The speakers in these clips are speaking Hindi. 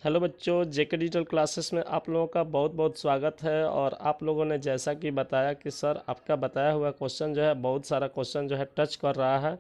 हेलो बच्चों, जेके डिजिटल क्लासेस में आप लोगों का बहुत बहुत स्वागत है। और आप लोगों ने जैसा कि बताया कि सर आपका बताया हुआ क्वेश्चन जो है बहुत सारा क्वेश्चन जो है टच कर रहा है,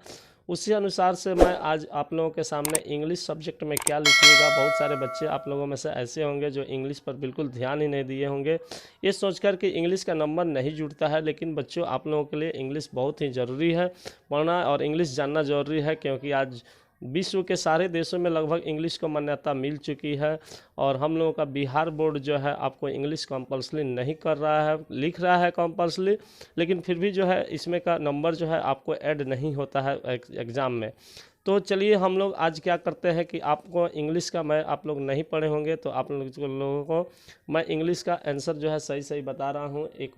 उसी अनुसार से मैं आज आप लोगों के सामने इंग्लिश सब्जेक्ट में क्या लिखिएगा। बहुत सारे बच्चे आप लोगों में से ऐसे होंगे जो इंग्लिश पर बिल्कुल ध्यान ही नहीं दिए होंगे, ये सोचकर कि इंग्लिश का नंबर नहीं जुड़ता है। लेकिन बच्चों, आप लोगों के लिए इंग्लिश बहुत ही ज़रूरी है पढ़ना और इंग्लिश जानना ज़रूरी है, क्योंकि आज विश्व के सारे देशों में लगभग इंग्लिश को मान्यता मिल चुकी है। और हम लोगों का बिहार बोर्ड जो है आपको इंग्लिश कंपल्सरी नहीं कर रहा है, लिख रहा है कंपल्सरी, लेकिन फिर भी जो है इसमें का नंबर जो है आपको ऐड नहीं होता है एग्ज़ाम में। तो चलिए हम लोग आज क्या करते हैं कि आपको इंग्लिश का, मैं आप लोग नहीं पढ़े होंगे तो आप लोगों को मैं इंग्लिश का आंसर जो है सही सही बता रहा हूँ, एक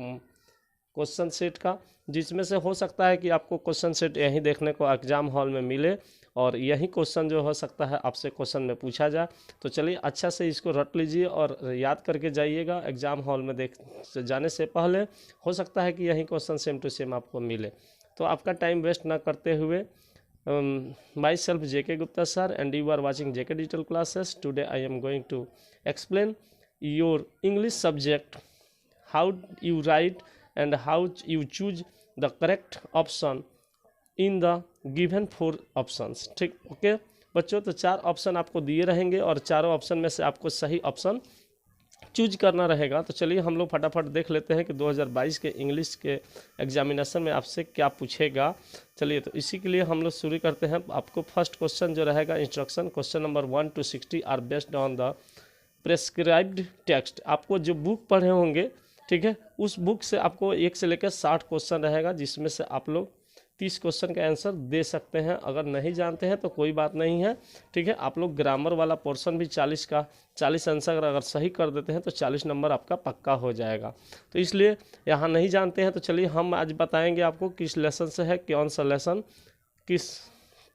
क्वेश्चन सेट का, जिसमें से हो सकता है कि आपको क्वेश्चन सेट यहीं देखने को एग्जाम हॉल में मिले और यही क्वेश्चन जो हो सकता है आपसे क्वेश्चन में पूछा जाए। तो चलिए अच्छा से इसको रट लीजिए और याद करके जाइएगा एग्जाम हॉल में देख जाने से पहले। हो सकता है कि यही क्वेश्चन सेम टू सेम आपको मिले। तो आपका टाइम वेस्ट ना करते हुए, my self JK Gupta sir and you are watching JK Digital Classes. Today I am going to explain your English subject, how you write and how you choose the correct option in the given 4 options. ठीक, ओके बच्चों, तो 4 ऑप्शन आपको दिए रहेंगे और चारों ऑप्शन में से आपको सही ऑप्शन चूज करना रहेगा। तो चलिए हम लोग फटाफट देख लेते हैं कि 2022 के इंग्लिश के एग्जामिनेशन में आपसे क्या पूछेगा। चलिए तो इसी के लिए हम लोग शुरू करते हैं। आपको फर्स्ट क्वेश्चन जो रहेगा, instruction question number 1 to 60 are based on the prescribed text. आपको जो बुक पढ़े होंगे, ठीक है, उस बुक से आपको 1 से लेकर 60 क्वेश्चन रहेगा, जिसमें से आप लोग 30 क्वेश्चन का आंसर दे सकते हैं। अगर नहीं जानते हैं तो कोई बात नहीं है, ठीक है। आप लोग ग्रामर वाला पोर्शन भी 40 आंसर अगर सही कर देते हैं तो 40 नंबर आपका पक्का हो जाएगा। तो इसलिए यहाँ नहीं जानते हैं तो चलिए हम आज बताएंगे आपको किस लेसन से है, कौन सा लेसन किस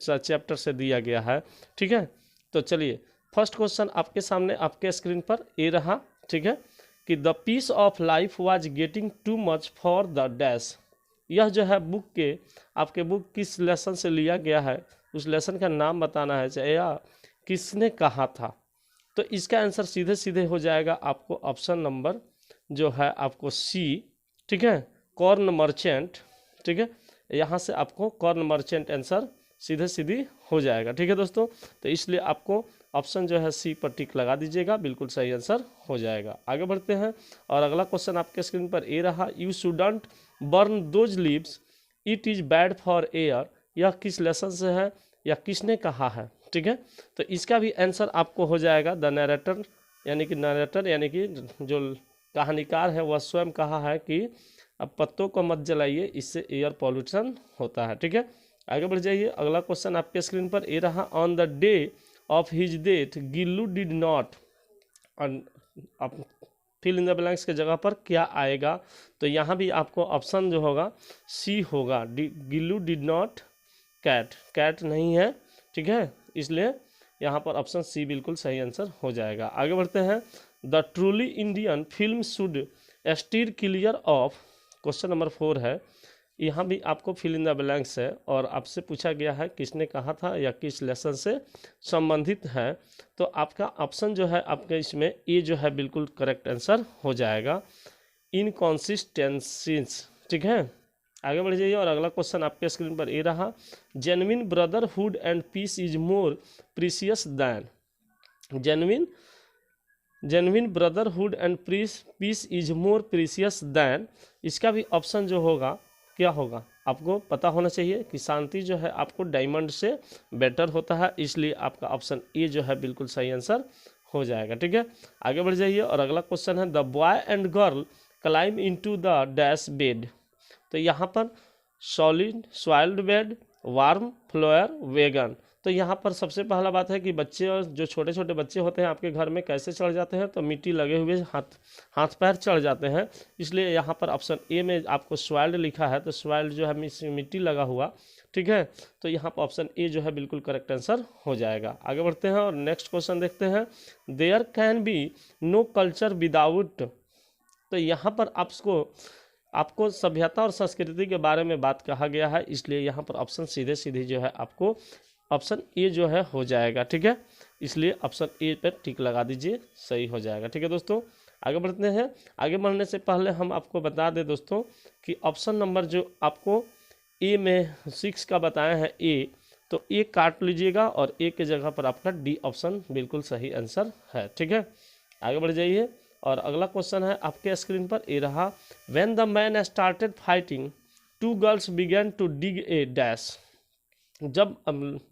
चैप्टर से दिया गया है, ठीक है। तो चलिए फर्स्ट क्वेश्चन आपके सामने आपके स्क्रीन पर ये रहा, ठीक है, कि the piece of life was getting too much for the dash. यह जो है बुक के आपके बुक किस लेसन से लिया गया है, उस लेसन का नाम बताना है चाहे या किसने कहा था। तो इसका आंसर सीधे सीधे हो जाएगा आपको ऑप्शन नंबर जो है आपको सी, ठीक है, कॉर्न मर्चेंट, ठीक है। यहाँ से आपको कॉर्न मर्चेंट आंसर सीधे सीधी हो जाएगा, ठीक है दोस्तों। तो इसलिए आपको ऑप्शन जो है सी पर टिक लगा दीजिएगा, बिल्कुल सही आंसर हो जाएगा। आगे बढ़ते हैं और अगला क्वेश्चन आपके स्क्रीन पर ये रहा, you shouldn't burn those leaves, it is bad for air. यह किस लेसन से है या किसने कहा है, ठीक है। तो इसका भी आंसर आपको हो जाएगा द नरेटर, यानी कि नरेटर यानी कि जो कहानीकार है वह स्वयं कहा है कि अब पत्तों को मत जलाइए, इससे एयर पॉल्यूशन होता है, ठीक है। आगे बढ़ जाइए, अगला क्वेश्चन आपके स्क्रीन पर ये रहा, on the day of his death Gillu did not. अब फिल इन द ब्लैंक्स के जगह पर क्या आएगा, तो यहाँ भी आपको ऑप्शन जो होगा सी होगा, Gillu did not cat, cat नहीं है, ठीक है। इसलिए यहाँ पर ऑप्शन सी बिल्कुल सही आंसर हो जाएगा। आगे बढ़ते हैं, the truly Indian film should stir clear of. Question number 4 है, यहाँ भी आपको फिल इन द ब्लैंक्स है और आपसे पूछा गया है किसने कहा था या किस लेसन से संबंधित है। तो आपका ऑप्शन जो है आपके इसमें ये जो है बिल्कुल करेक्ट आंसर हो जाएगा, इनकॉन्सिस्टेंसीज, ठीक है। आगे बढ़ जाइए और अगला क्वेश्चन आपके स्क्रीन पर ये रहा, genuine brotherhood and peace is more precious than. Genuine brotherhood and peace is more precious than. इसका भी ऑप्शन जो होगा क्या होगा, आपको पता होना चाहिए कि शांति जो है आपको डायमंड से बेटर होता है, इसलिए आपका ऑप्शन ए जो है बिल्कुल सही आंसर हो जाएगा, ठीक है। आगे बढ़ जाइए और अगला क्वेश्चन है, the boy and girl climb into the dash bed. तो यहाँ पर solid soiled bed, warm floor, wagon. तो यहाँ पर सबसे पहला बात है कि बच्चे और जो छोटे छोटे बच्चे होते हैं आपके घर में कैसे चढ़ जाते हैं, तो मिट्टी लगे हुए हाथ पैर चढ़ जाते हैं, इसलिए यहाँ पर ऑप्शन ए में आपको सॉइल्ड लिखा है, तो सॉइल्ड जो है मिट्टी लगा हुआ, ठीक है। तो यहाँ पर ऑप्शन ए जो है बिल्कुल करेक्ट आंसर हो जाएगा। आगे बढ़ते हैं और नेक्स्ट क्वेश्चन देखते हैं, there can be no culture without. तो यहाँ पर आपको सभ्यता और संस्कृति के बारे में बात कहा गया है, इसलिए यहाँ पर ऑप्शन सीधे सीधे जो है आपको ऑप्शन ए जो है हो जाएगा, ठीक है। इसलिए ऑप्शन ए पर टिक लगा दीजिए, सही हो जाएगा। ठीक है दोस्तों, आगे बढ़ते हैं। आगे बढ़ने से पहले हम आपको बता दें दोस्तों कि ऑप्शन नंबर जो आपको ए में 6 का बताया है ए, तो ए काट लीजिएगा और ए के जगह पर आपका डी ऑप्शन बिल्कुल सही आंसर है। ठीक है, आगे बढ़ जाइए और अगला क्वेश्चन है आपके स्क्रीन पर ए रहा। When the man started fighting two girls began to dig a dash. जब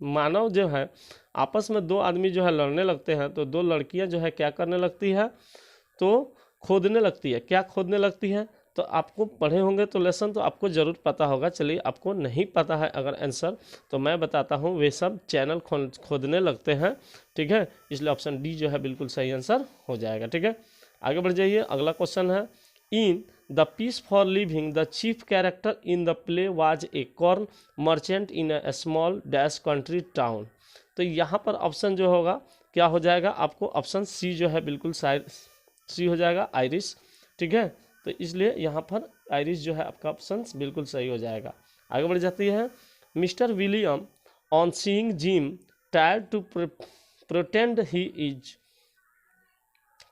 मानव जो है आपस में दो आदमी जो है लड़ने लगते हैं तो दो लड़कियां जो है क्या करने लगती है, तो खोदने लगती है। क्या खोदने लगती है, तो आपको पढ़े होंगे तो लेसन तो आपको ज़रूर पता होगा। चलिए, आपको नहीं पता है अगर आंसर तो मैं बताता हूँ, वे सब चैनल खोदने लगते हैं। ठीक है, इसलिए ऑप्शन डी जो है बिल्कुल सही आंसर हो जाएगा। ठीक है, आगे बढ़ जाइए। अगला क्वेश्चन है in the piece for living the chief character in the play was a corn merchant in a small dash country town. तो यहाँ पर ऑप्शन जो होगा क्या हो जाएगा, आपको ऑप्शन सी जो है बिल्कुल सी हो जाएगा, आयरिश। ठीक है, तो इसलिए यहाँ पर आयरिश जो है आपका ऑप्शन बिल्कुल सही हो जाएगा। आगे बढ़ जाती है। Mister William on seeing Jim tired to pretend he is.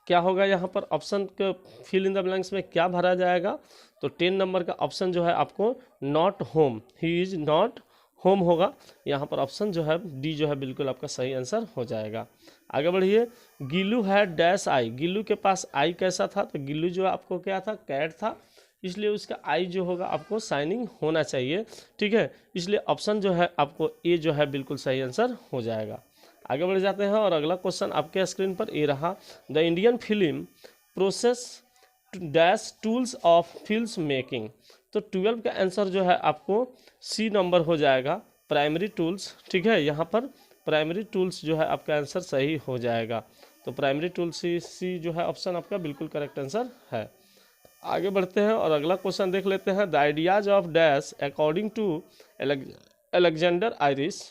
क्या होगा यहाँ पर ऑप्शन के फिल इन द ब्लैंक्स में क्या भरा जाएगा, तो 10 नंबर का ऑप्शन जो है आपको not home, he is not home होगा। यहाँ पर ऑप्शन जो है डी जो है बिल्कुल आपका सही आंसर हो जाएगा। आगे बढ़िए। गिल्लू है डैश आई। गिल्लू के पास आई कैसा था, तो गिल्लू जो है आपको क्या था, कैट था, इसलिए उसका आई जो होगा आपको शाइनिंग होना चाहिए। ठीक है, इसलिए ऑप्शन जो है आपको ए जो है बिल्कुल सही आंसर हो जाएगा। आगे बढ़ जाते हैं और अगला क्वेश्चन आपके स्क्रीन पर ए रहा। The Indian film process dash tools of film making. तो 12 का आंसर जो है आपको सी नंबर हो जाएगा, प्राइमरी टूल्स। ठीक है, यहाँ पर प्राइमरी टूल्स जो है आपका आंसर सही हो जाएगा। तो प्राइमरी टूल्स सी जो है ऑप्शन आपका बिल्कुल करेक्ट आंसर है। आगे बढ़ते हैं और अगला क्वेश्चन देख लेते हैं। The ideas of dash according to Alexander Irish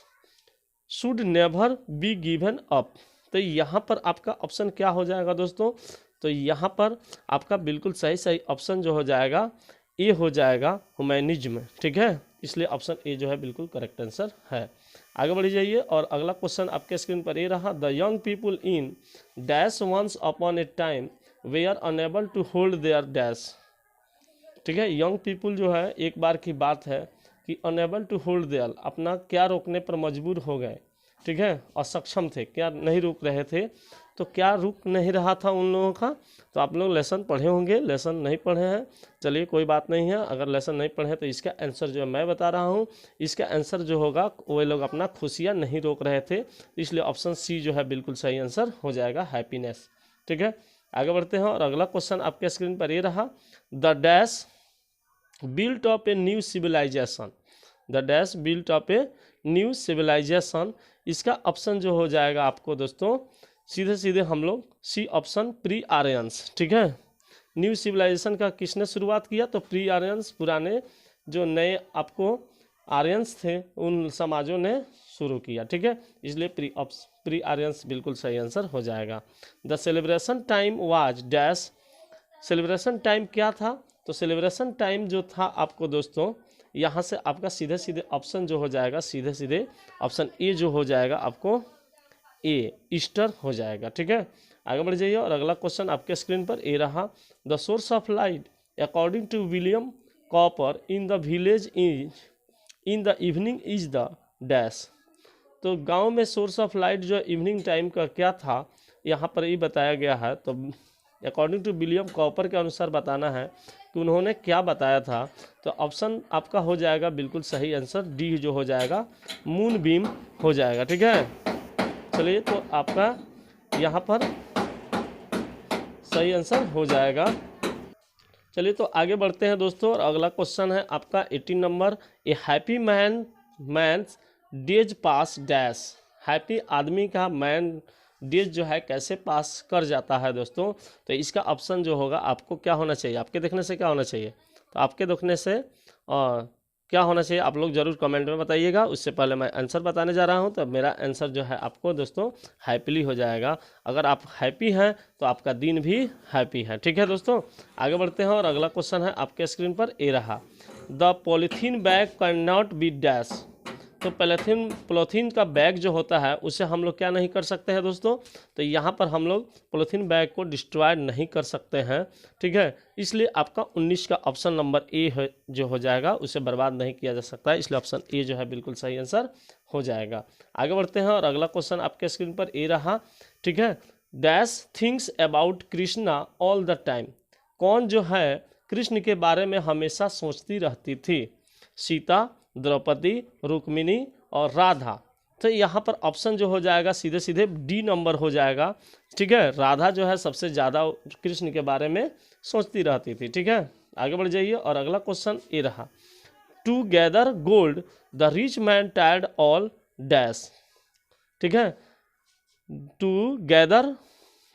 should never be given up. तो यहाँ पर आपका ऑप्शन क्या हो जाएगा दोस्तों, तो यहाँ पर आपका बिल्कुल सही ऑप्शन जो हो जाएगा ए हो जाएगा, ह्यूमैनिज्म। ठीक है, इसलिए ऑप्शन ए जो है बिल्कुल करेक्ट आंसर है। आगे बढ़ जाइए और अगला क्वेश्चन आपके स्क्रीन पर ए रहा। The young people in dash once upon a time we are unable to hold their dash. ठीक है, यंग पीपुल जो है एक बार की बात है कि अनेबल टू होल्ड देयर, अपना क्या रोकने पर मजबूर हो गए। ठीक है, असक्षम थे, क्या नहीं रुक रहे थे, तो क्या रुक नहीं रहा था उन लोगों का। तो आप लोग लेसन पढ़े होंगे, लेसन नहीं पढ़े हैं, चलिए कोई बात नहीं है। अगर लेसन नहीं पढ़े तो इसका आंसर जो है मैं बता रहा हूँ, इसका आंसर जो होगा वो लोग अपना खुशियाँ नहीं रोक रहे थे, इसलिए ऑप्शन सी जो है बिल्कुल सही आंसर हो जाएगा, हैप्पीनेस। ठीक है, आगे बढ़ते हैं और अगला क्वेश्चन आपके स्क्रीन पर ये रहा। The dash built up a new civilisation. The dash built up a new civilisation, इसका ऑप्शन जो हो जाएगा आपको दोस्तों सीधे सीधे हम लोग सी ऑप्शन प्री आर्यंस। ठीक है, न्यू सिविलाइजेशन का किसने शुरुआत किया, तो प्री आर्यंस, पुराने जो नए आपको आर्यंस थे उन समाजों ने शुरू किया। ठीक है, इसलिए प्री आर्यंस बिल्कुल सही आंसर हो जाएगा। The celebration time was dash. Celebration time क्या था, तो सेलिब्रेशन टाइम जो था आपको दोस्तों यहाँ से आपका सीधे सीधे ऑप्शन जो हो जाएगा, सीधे सीधे ऑप्शन ए जो हो जाएगा आपको ए, ईस्टर हो जाएगा। ठीक है, आगे बढ़ जाइए और अगला क्वेश्चन आपके स्क्रीन पर ए रहा। The source of light according to William Cowper in the village is in the evening is the dash. तो गांव में सोर्स ऑफ लाइट जो इवनिंग टाइम का क्या था, यहाँ पर ये बताया गया है। तो अकॉर्डिंग टू विलियम कॉपर के अनुसार बताना है कि उन्होंने क्या बताया था, तो ऑप्शन आपका हो जाएगा बिल्कुल सही आंसर डी जो हो जाएगा, मून बीम हो जाएगा। ठीक है, चलिए तो आपका यहाँ पर सही आंसर हो जाएगा। चलिए तो आगे बढ़ते हैं दोस्तों और अगला क्वेश्चन है आपका 18 नंबर। A happy man's days pass dash. Happy आदमी का मैन डेज जो है कैसे पास कर जाता है दोस्तों, तो इसका ऑप्शन जो होगा आपको क्या होना चाहिए, आपके देखने से क्या होना चाहिए, तो आपके देखने से क्या होना चाहिए आप लोग ज़रूर कमेंट में बताइएगा। उससे पहले मैं आंसर बताने जा रहा हूं, तो मेरा आंसर जो है आपको दोस्तों हैप्पीली हो जाएगा। अगर आप हैप्पी हैं तो आपका दिन भी हैप्पी है। ठीक है दोस्तों, आगे बढ़ते हैं और अगला क्वेश्चन है आपके स्क्रीन पर ए रहा। The polythene bag can not be dash. तो पॉलीथीन का बैग जो होता है उसे हम लोग क्या नहीं कर सकते हैं दोस्तों, तो यहाँ पर हम लोग पॉलीथीन बैग को डिस्ट्रॉय नहीं कर सकते हैं, ठीक है। इसलिए आपका 19 का ऑप्शन नंबर ए है जो हो जाएगा, उसे बर्बाद नहीं किया जा सकता है, इसलिए ऑप्शन ए जो है बिल्कुल सही आंसर हो जाएगा। आगे बढ़ते हैं और अगला क्वेश्चन आपके स्क्रीन पर ए रहा, ठीक है। Dash things about Krishna all the time, कौन जो है कृष्ण के बारे में हमेशा सोचती रहती थी? सीता, द्रौपदी, रुक्मिणी और राधा। तो यहाँ पर ऑप्शन जो हो जाएगा सीधे सीधे डी नंबर हो जाएगा, ठीक है। राधा जो है सबसे ज़्यादा कृष्ण के बारे में सोचती रहती थी, ठीक है। आगे बढ़ जाइए और अगला क्वेश्चन ये रहा, to gather gold the rich man tired all dash, ठीक है। टू गैदर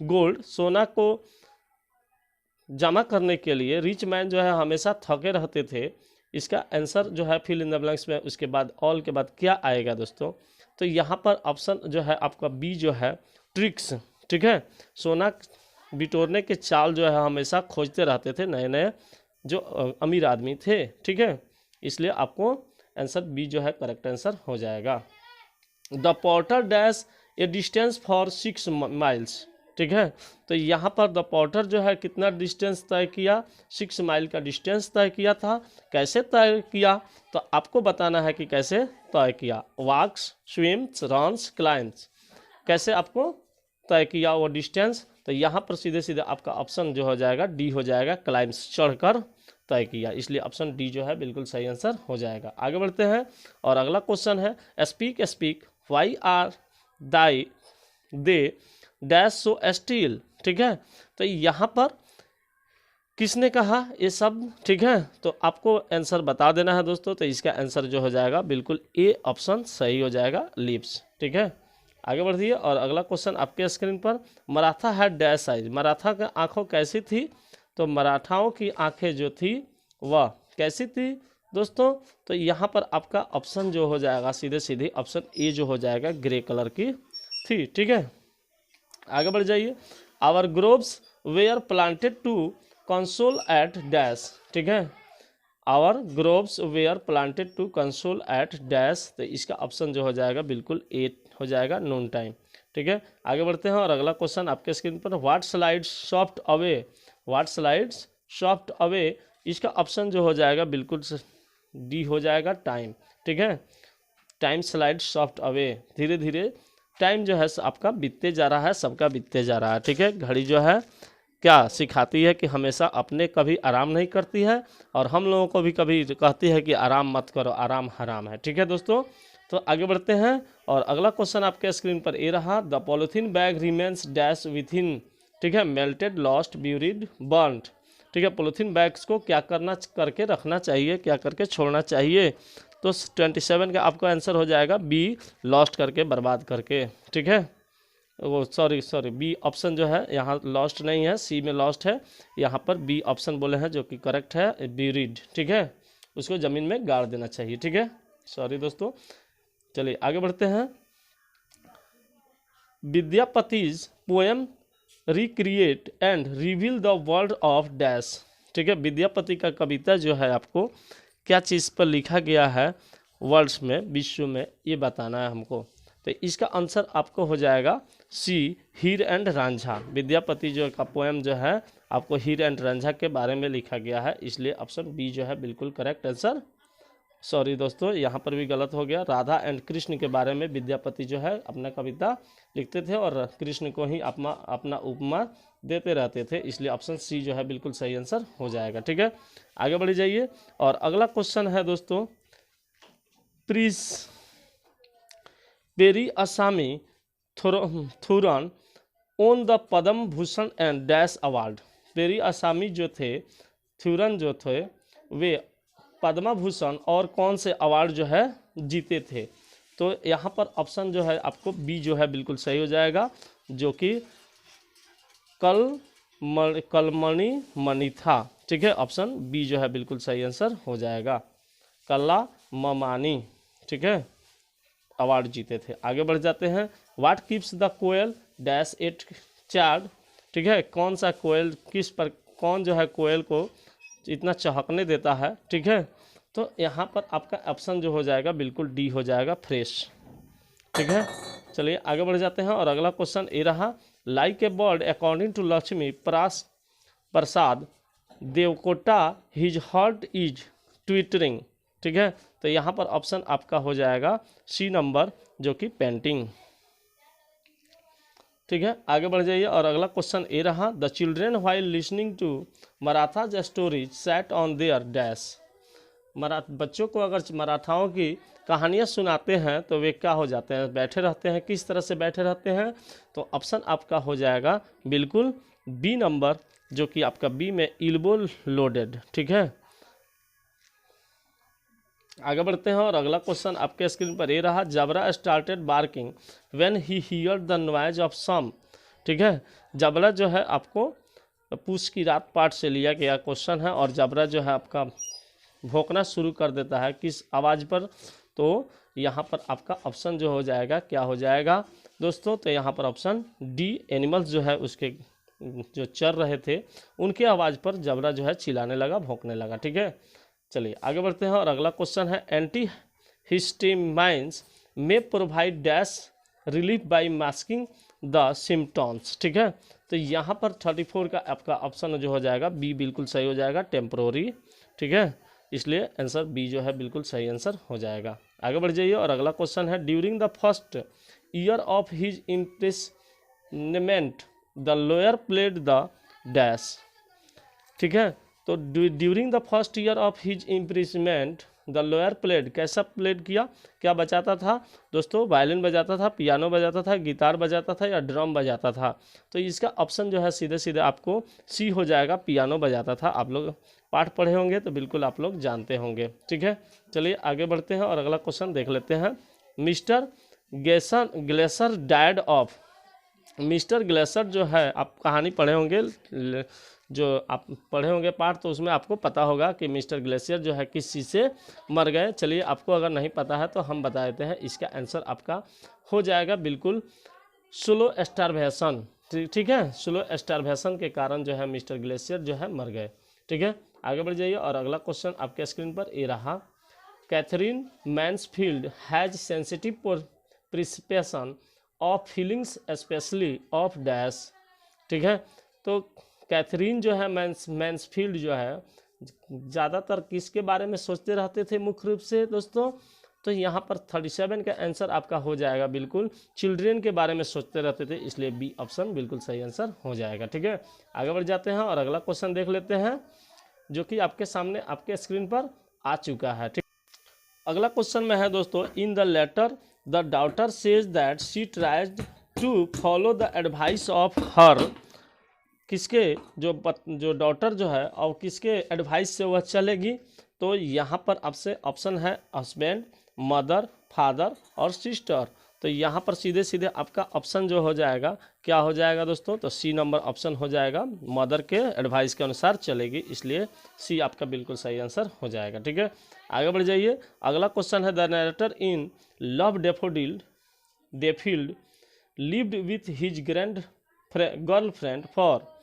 गोल्ड, सोना को जमा करने के लिए रिच मैन जो है हमेशा थके रहते थे। इसका आंसर जो है फिल इन द ब्लैंक्स में, उसके बाद ऑल के बाद क्या आएगा दोस्तों? तो यहाँ पर ऑप्शन जो है आपका बी जो है ट्रिक्स, ठीक है। सोना बिटोरने के चाल जो है हमेशा खोजते रहते थे नए नए जो अमीर आदमी थे, ठीक है। इसलिए आपको आंसर बी जो है करेक्ट आंसर हो जाएगा। The porter dash A distance for 6 miles, ठीक है। तो यहाँ पर द पोर्टर जो है कितना डिस्टेंस तय किया? 6 माइल का डिस्टेंस तय किया था। कैसे तय किया? तो आपको बताना है कि कैसे तय किया। वॉक्स, स्विम्स, रन्स, क्लाइम्स, कैसे आपको तय किया वो डिस्टेंस? तो यहाँ पर सीधे सीधे आपका ऑप्शन जो हो जाएगा डी हो जाएगा, क्लाइम्स, चढ़कर तय किया, इसलिए ऑप्शन डी जो है बिल्कुल सही आंसर हो जाएगा। आगे बढ़ते हैं और अगला क्वेश्चन है, speak speak why are thy they dash so still, ठीक है। तो यहाँ पर किसने कहा ये सब, ठीक है। तो आपको आंसर बता देना है दोस्तों। तो इसका आंसर जो हो जाएगा बिल्कुल ए ऑप्शन सही हो जाएगा, लिप्स, ठीक है। आगे बढ़िए और अगला क्वेश्चन आपके स्क्रीन पर, Maratha had dash size, Maratha की आंखों कैसी थी? तो मराठाओं की आंखें जो थी वह कैसी थी दोस्तों? तो यहाँ पर आपका ऑप्शन जो हो जाएगा सीधे सीधे ऑप्शन ए जो हो जाएगा, ग्रे कलर की थी, ठीक है। आगे बढ़ जाइए, our groves were planted to console at dash, ठीक है। Our groves were planted to console at dash, तो इसका ऑप्शन जो हो जाएगा बिल्कुल ए हो जाएगा, नून टाइम, ठीक है। आगे बढ़ते हैं और अगला क्वेश्चन आपके स्क्रीन पर, what slides soft away, what slides soft away, इसका ऑप्शन जो हो जाएगा बिल्कुल डी हो जाएगा, टाइम, ठीक है। टाइम स्लाइड सॉफ्ट अवे, धीरे धीरे टाइम जो है आपका बीतते जा रहा है, सबका बीतते जा रहा है, ठीक है। घड़ी जो है क्या सिखाती है कि हमेशा अपने कभी आराम नहीं करती है और हम लोगों को भी कभी कहती है कि आराम मत करो, आराम हराम है, ठीक है दोस्तों। तो आगे बढ़ते हैं और अगला क्वेश्चन आपके स्क्रीन पर ये रहा, the polythene bag remains dash within, ठीक है, मेल्टेड, लॉस्ट, ब्यूरिड, बर्न्ड, ठीक है। पॉलीथीन बैग्स को क्या करके रखना चाहिए, क्या करके छोड़ना चाहिए? तो 27 का आपका आंसर हो जाएगा बी, लॉस्ट करके, बर्बाद करके, ठीक है। वो सॉरी बी ऑप्शन जो है यहाँ लॉस्ट नहीं है, सी में लॉस्ट है, यहाँ पर बी ऑप्शन बोले हैं जो कि करेक्ट है, ब्यूरिड, ठीक है। उसको ज़मीन में गाड़ देना चाहिए, ठीक है। सॉरी दोस्तों, चलिए आगे बढ़ते हैं। Vidyapati's poem recreate and reveal the world of dash, ठीक है। विद्यापति का कविता जो है आपको क्या चीज़ पर लिखा गया है वर्ल्ड्स में, विश्व में, ये बताना है हमको। तो इसका आंसर आपको हो जाएगा सी, हीर एंड रांझा। विद्यापति जो का पोएम जो है आपको हीर एंड रांझा के बारे में लिखा गया है, इसलिए ऑप्शन बी जो है बिल्कुल करेक्ट आंसर। सॉरी दोस्तों, यहाँ पर भी गलत हो गया। राधा एंड कृष्ण के बारे में विद्यापति जो है अपना कविता लिखते थे और कृष्ण को ही अपना उपमा देते रहते थे, इसलिए ऑप्शन सी जो है बिल्कुल सही आंसर हो जाएगा, ठीक है। आगे बढ़ जाइए और अगला क्वेश्चन है दोस्तों, प्रीस Periasamy Thooran won the Padma Bhushan and dash award. Periasamy जो थे, थुरन जो थे, वे पद्म भूषण और कौन से अवार्ड जो है जीते थे? तो यहाँ पर ऑप्शन जो है आपको बी जो है बिल्कुल सही हो जाएगा, जो कि कलमणि मणि था, ठीक है। ऑप्शन बी जो है बिल्कुल सही आंसर हो जाएगा, कल्ला ममानी, ठीक है, अवार्ड जीते थे। आगे बढ़ जाते हैं, what keeps the koel dash orchard, ठीक है। कौन सा कोयल किस पर, कौन जो है कोयल को इतना चहकने देता है, ठीक है। तो यहाँ पर आपका ऑप्शन जो हो जाएगा बिल्कुल डी हो जाएगा, फ्रेश। ठीक है, चलिए आगे बढ़ जाते हैं और अगला क्वेश्चन ये रहा, like a bird according to Laxmi Prasad Devkota his heart is twittering. ठीक है, तो यहाँ पर ऑप्शन आपका हो जाएगा सी नंबर, जो कि पेंटिंग। ठीक है, आगे बढ़ जाइए और अगला क्वेश्चन ये रहा, the children while listening to Marathas stories sat on their dash. बच्चों को अगर मराठाओं की कहानियाँ सुनाते हैं तो वे क्या हो जाते हैं, बैठे रहते हैं। किस तरह से बैठे रहते हैं, तो ऑप्शन आपका हो जाएगा बिल्कुल बी नंबर, जो कि आपका बी में इल्बो लोडेड। ठीक है, आगे बढ़ते हैं और अगला क्वेश्चन आपके स्क्रीन पर ये रहा, Jabra started barking when he hear the noise of some. ठीक है, जबरा जो है आपको पूछ की रात पाठ से लिया गया क्वेश्चन है, और जबरा जो है आपका भौंकना शुरू कर देता है किस आवाज़ पर, तो यहाँ पर आपका ऑप्शन जो हो जाएगा क्या हो जाएगा दोस्तों, तो यहाँ पर ऑप्शन डी, एनिमल्स जो है उसके जो चर रहे थे उनके आवाज़ पर जबरा जो है चिल्लाने लगा, भौंकने लगा। ठीक है, चलिए आगे बढ़ते हैं और अगला क्वेश्चन है, एंटी हिस्टामाइन्स में provide dash relief by masking the symptoms. ठीक है, तो यहाँ पर 34 का आपका ऑप्शन जो हो जाएगा बी बिल्कुल सही हो जाएगा, टेम्प्रोरी। ठीक है, इसलिए आंसर बी जो है बिल्कुल सही आंसर हो जाएगा। आगे बढ़ जाइए और अगला क्वेश्चन है, during the first year of his imprisonment the lawyer played the dash. ठीक है, तो during the first year of his imprisonment the lawyer played, कैसा प्लेड किया, क्या बजाता था दोस्तों, वायलिन बजाता था, पियानो बजाता था, गिटार बजाता था या ड्रम बजाता था। तो इसका ऑप्शन जो है सीधे सीधे आपको सी हो जाएगा, पियानो बजाता था। आप लोग पाठ पढ़े होंगे तो बिल्कुल आप लोग जानते होंगे। ठीक है, चलिए आगे बढ़ते हैं और अगला क्वेश्चन देख लेते हैं, mister Glaser died off. Mister Glaser जो है आप कहानी पढ़े होंगे, जो आप पढ़े होंगे पाठ, तो उसमें आपको पता होगा कि मिस्टर ग्लेशियर जो है किस चीज़ से मर गए। चलिए आपको अगर नहीं पता है तो हम बता देते हैं, इसका आंसर आपका हो जाएगा बिल्कुल स्लो स्टारवेशन। ठीक है, स्लो स्टारवेशन के कारण जो है मिस्टर ग्लेशियर जो है मर गए। ठीक है, आगे बढ़ जाइए और अगला क्वेश्चन आपके स्क्रीन पर ये रहा, Katherine Mansfield has sensitive precipitation of feelings specially of dash. ठीक है, तो कैथरीन जो है मैन्सफील्ड जो है ज़्यादातर किसके बारे में सोचते रहते थे मुख्य रूप से दोस्तों, तो यहाँ पर 37 का आंसर आपका हो जाएगा बिल्कुल चिल्ड्रेन के बारे में सोचते रहते थे, इसलिए बी ऑप्शन बिल्कुल सही आंसर हो जाएगा। ठीक है, आगे बढ़ जाते हैं और अगला क्वेश्चन देख लेते हैं, जो कि आपके सामने आपके स्क्रीन पर आ चुका है। ठीक, अगला क्वेश्चन में है दोस्तों, in the letter the daughter says that she tries to follow the advice of her. किसके जो डॉटर जो है और किसके एडवाइस से वह चलेगी, तो यहाँ पर आपसे ऑप्शन है हस्बैंड, मदर, फादर और सिस्टर। तो यहाँ पर सीधे सीधे आपका ऑप्शन जो हो जाएगा क्या हो जाएगा दोस्तों, तो सी नंबर ऑप्शन हो जाएगा, मदर के एडवाइस के अनुसार चलेगी, इसलिए सी आपका बिल्कुल सही आंसर हो जाएगा। ठीक है, आगे बढ़ जाइए, अगला क्वेश्चन है, the narrator in love defiled lived with his girlfriend for.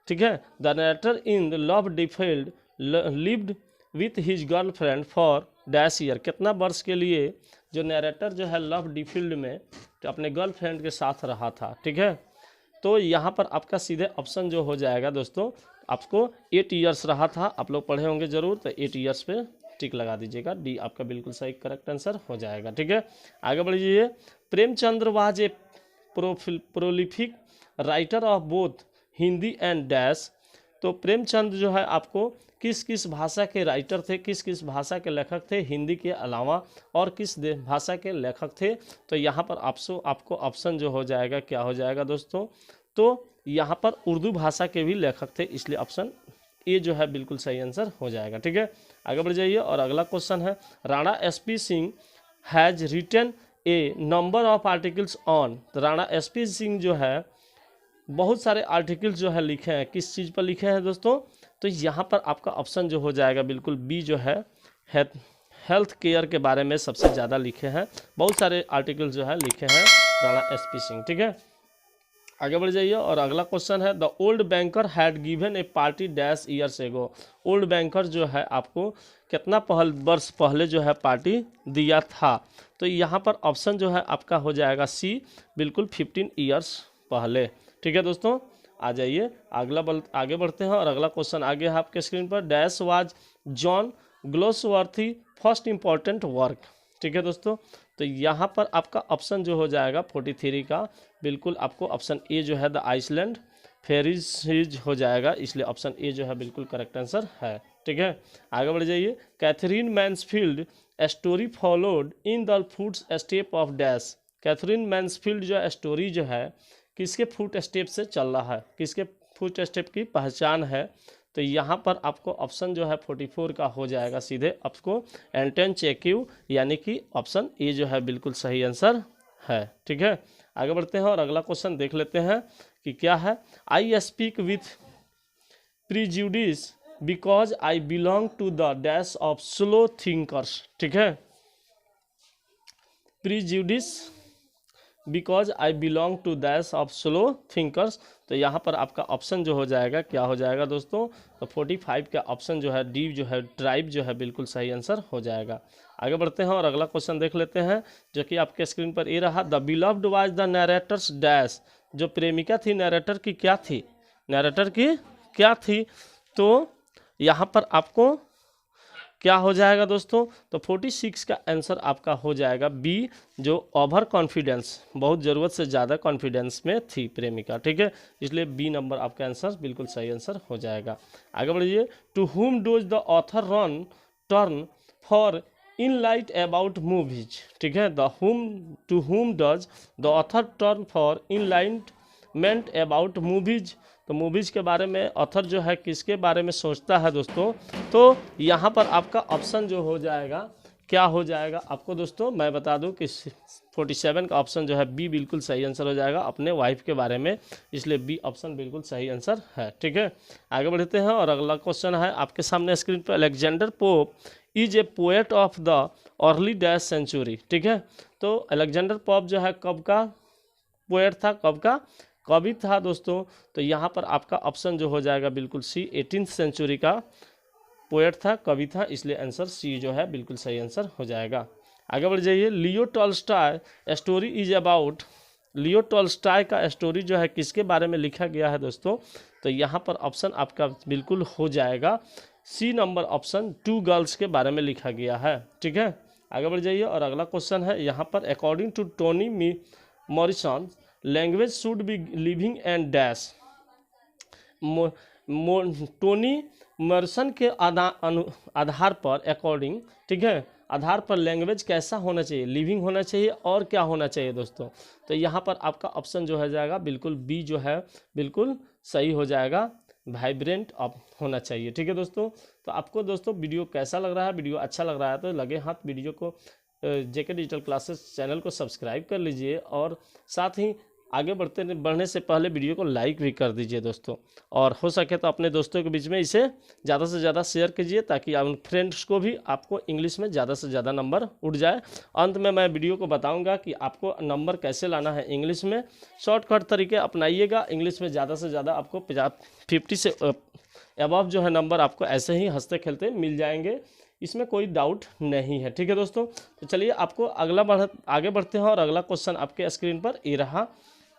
ठीक है, the narrator in love defiled lived with his girlfriend for dash year. कितना वर्ष के लिए जो नरेटर जो है लव डीफील्ड में तो अपने गर्लफ्रेंड के साथ रहा था। ठीक है, तो यहाँ पर आपका सीधे ऑप्शन जो हो जाएगा दोस्तों, आपको 8 ईयर्स रहा था, आप लोग पढ़े होंगे जरूर, तो 8 ईयर्स पे टिक लगा दीजिएगा, डी आपका बिल्कुल सही करेक्ट आंसर हो जाएगा। ठीक है, आगे बढ़ जाइए, Premchandra was a prolific writer of both Hindi and dash. तो प्रेमचंद जो है आपको किस किस भाषा के राइटर थे, किस किस भाषा के लेखक थे, हिंदी के अलावा और किस भाषा के लेखक थे, तो यहाँ पर आपको ऑप्शन जो हो जाएगा क्या हो जाएगा दोस्तों, तो यहाँ पर उर्दू भाषा के भी लेखक थे, इसलिए ऑप्शन ए जो है बिल्कुल सही आंसर हो जाएगा। ठीक है, आगे बढ़ जाइए और अगला क्वेश्चन है, Rana SP Singh has written a number of articles on. Rana SP Singh जो है बहुत सारे आर्टिकल्स जो है लिखे हैं, किस चीज़ पर लिखे हैं दोस्तों, तो यहाँ पर आपका ऑप्शन जो हो जाएगा बिल्कुल बी जो है हेल्थ केयर के बारे में सबसे ज़्यादा लिखे हैं, बहुत सारे आर्टिकल्स जो है लिखे हैं राणा एसपी सिंह। ठीक है, आगे बढ़ जाइए और अगला क्वेश्चन है the old banker had given A party dash years ago. Old banker जो है आपको कितना वर्ष पहले जो है पार्टी दिया था। तो यहाँ पर ऑप्शन जो है आपका हो जाएगा सी, बिल्कुल 15 ईयर्स पहले। ठीक है दोस्तों, आ जाइए आगे बढ़ते हैं और अगला क्वेश्चन आगे है आपके स्क्रीन पर। Dash was John Galsworthy first important work. ठीक है दोस्तों, तो यहाँ पर आपका ऑप्शन जो हो जाएगा 43 का, बिल्कुल आपको ऑप्शन ए जो है द आइसलैंड फेरीज हो जाएगा, इसलिए ऑप्शन ए जो है बिल्कुल करेक्ट आंसर है। ठीक है, आगे बढ़ जाइए। Katherine Mansfield story followed in the foot step of dash. Katherine Mansfield जो स्टोरी जो है किसके फुट स्टेप से चल रहा है, किसके फुट स्टेप की पहचान है। तो यहाँ पर आपको ऑप्शन जो है 44 का हो जाएगा सीधे आपको एंटन चेक्यू, यानी कि ऑप्शन ए जो है बिल्कुल सही आंसर है। ठीक है, आगे बढ़ते हैं और अगला क्वेश्चन देख लेते हैं कि क्या है। I speak with prejudice because I belong to the dash of slow thinkers. ठीक है, prejudice because I belong to dash of slow thinkers. तो यहाँ पर आपका ऑप्शन जो हो जाएगा क्या हो जाएगा दोस्तों, तो 45 का ऑप्शन जो है डी जो है ट्राइब जो है बिल्कुल सही आंसर हो जाएगा। आगे बढ़ते हैं और अगला क्वेश्चन देख लेते हैं जो कि आपके स्क्रीन पर ये रहा। The beloved was the narrator's dash. जो प्रेमिका थी नरेटर की क्या थी, नरेटर की क्या थी। तो यहाँ पर आपको क्या हो जाएगा दोस्तों, तो 46 का आंसर आपका हो जाएगा बी, जो ओवर कॉन्फिडेंस, बहुत ज़रूरत से ज़्यादा कॉन्फिडेंस में थी प्रेमिका। ठीक है, इसलिए बी नंबर आपका आंसर बिल्कुल सही आंसर हो जाएगा। आगे बढ़िए। To whom does the author run turn for in light about movies. ठीक है, to whom does the author turn for in light meant about movies. तो मूवीज़ के बारे में ऑथर जो है किसके बारे में सोचता है दोस्तों, तो यहाँ पर आपका ऑप्शन जो हो जाएगा क्या हो जाएगा आपको दोस्तों, मैं बता दूं कि 47 का ऑप्शन जो है बी बिल्कुल सही आंसर हो जाएगा, अपने वाइफ के बारे में, इसलिए बी ऑप्शन बिल्कुल सही आंसर है। ठीक है, आगे बढ़ते हैं और अगला क्वेश्चन है आपके सामने स्क्रीन पर। Alexander Pope is a poet of the early dash century. ठीक है, तो अलेक्जेंडर पोप जो है कब का पोएट था, कब का कवि था दोस्तों। तो यहाँ पर आपका ऑप्शन जो हो जाएगा बिल्कुल सी, 18th सेंचुरी का पोएट था, कवि था, इसलिए आंसर सी जो है बिल्कुल सही आंसर हो जाएगा। आगे बढ़ जाइए। Leo Tolstoy story is about. Leo Tolstoy का स्टोरी जो है किसके बारे में लिखा गया है दोस्तों, तो यहाँ पर ऑप्शन आपका बिल्कुल हो जाएगा सी नंबर ऑप्शन, 2 गर्ल्स के बारे में लिखा गया है। ठीक है, आगे बढ़ जाइए और अगला क्वेश्चन है यहाँ पर। According to Toni Morrison language should be living and dash. Toni Morrison के आधार पर अकॉर्डिंग, ठीक है, आधार पर लैंग्वेज कैसा होना चाहिए, लिविंग होना चाहिए और क्या होना चाहिए दोस्तों। तो यहाँ पर आपका ऑप्शन जो हो जाएगा बिल्कुल बी जो है बिल्कुल सही हो जाएगा, वाइब्रेंट होना चाहिए। ठीक है दोस्तों, तो आपको दोस्तों वीडियो कैसा लग रहा है, वीडियो अच्छा लग रहा है तो लगे हाथ वीडियो को जेके डिजिटल क्लासेस चैनल को सब्सक्राइब कर लीजिए और साथ ही आगे बढ़ने से पहले वीडियो को लाइक भी कर दीजिए दोस्तों, और हो सके तो अपने दोस्तों के बीच में इसे ज़्यादा से ज़्यादा शेयर कीजिए ताकि उन फ्रेंड्स को भी आपको इंग्लिश में ज़्यादा से ज़्यादा नंबर उठ जाए। अंत में मैं वीडियो को बताऊंगा कि आपको नंबर कैसे लाना है इंग्लिश में, शॉर्टकट तरीके अपनाइएगा। इंग्लिश में ज़्यादा से ज़्यादा आपको 50 से अबव जो है नंबर आपको ऐसे ही हंसते खेलते मिल जाएंगे, इसमें कोई डाउट नहीं है। ठीक है दोस्तों, तो चलिए आपको आगे बढ़ते हैं और अगला क्वेश्चन आपके स्क्रीन पर ये रहा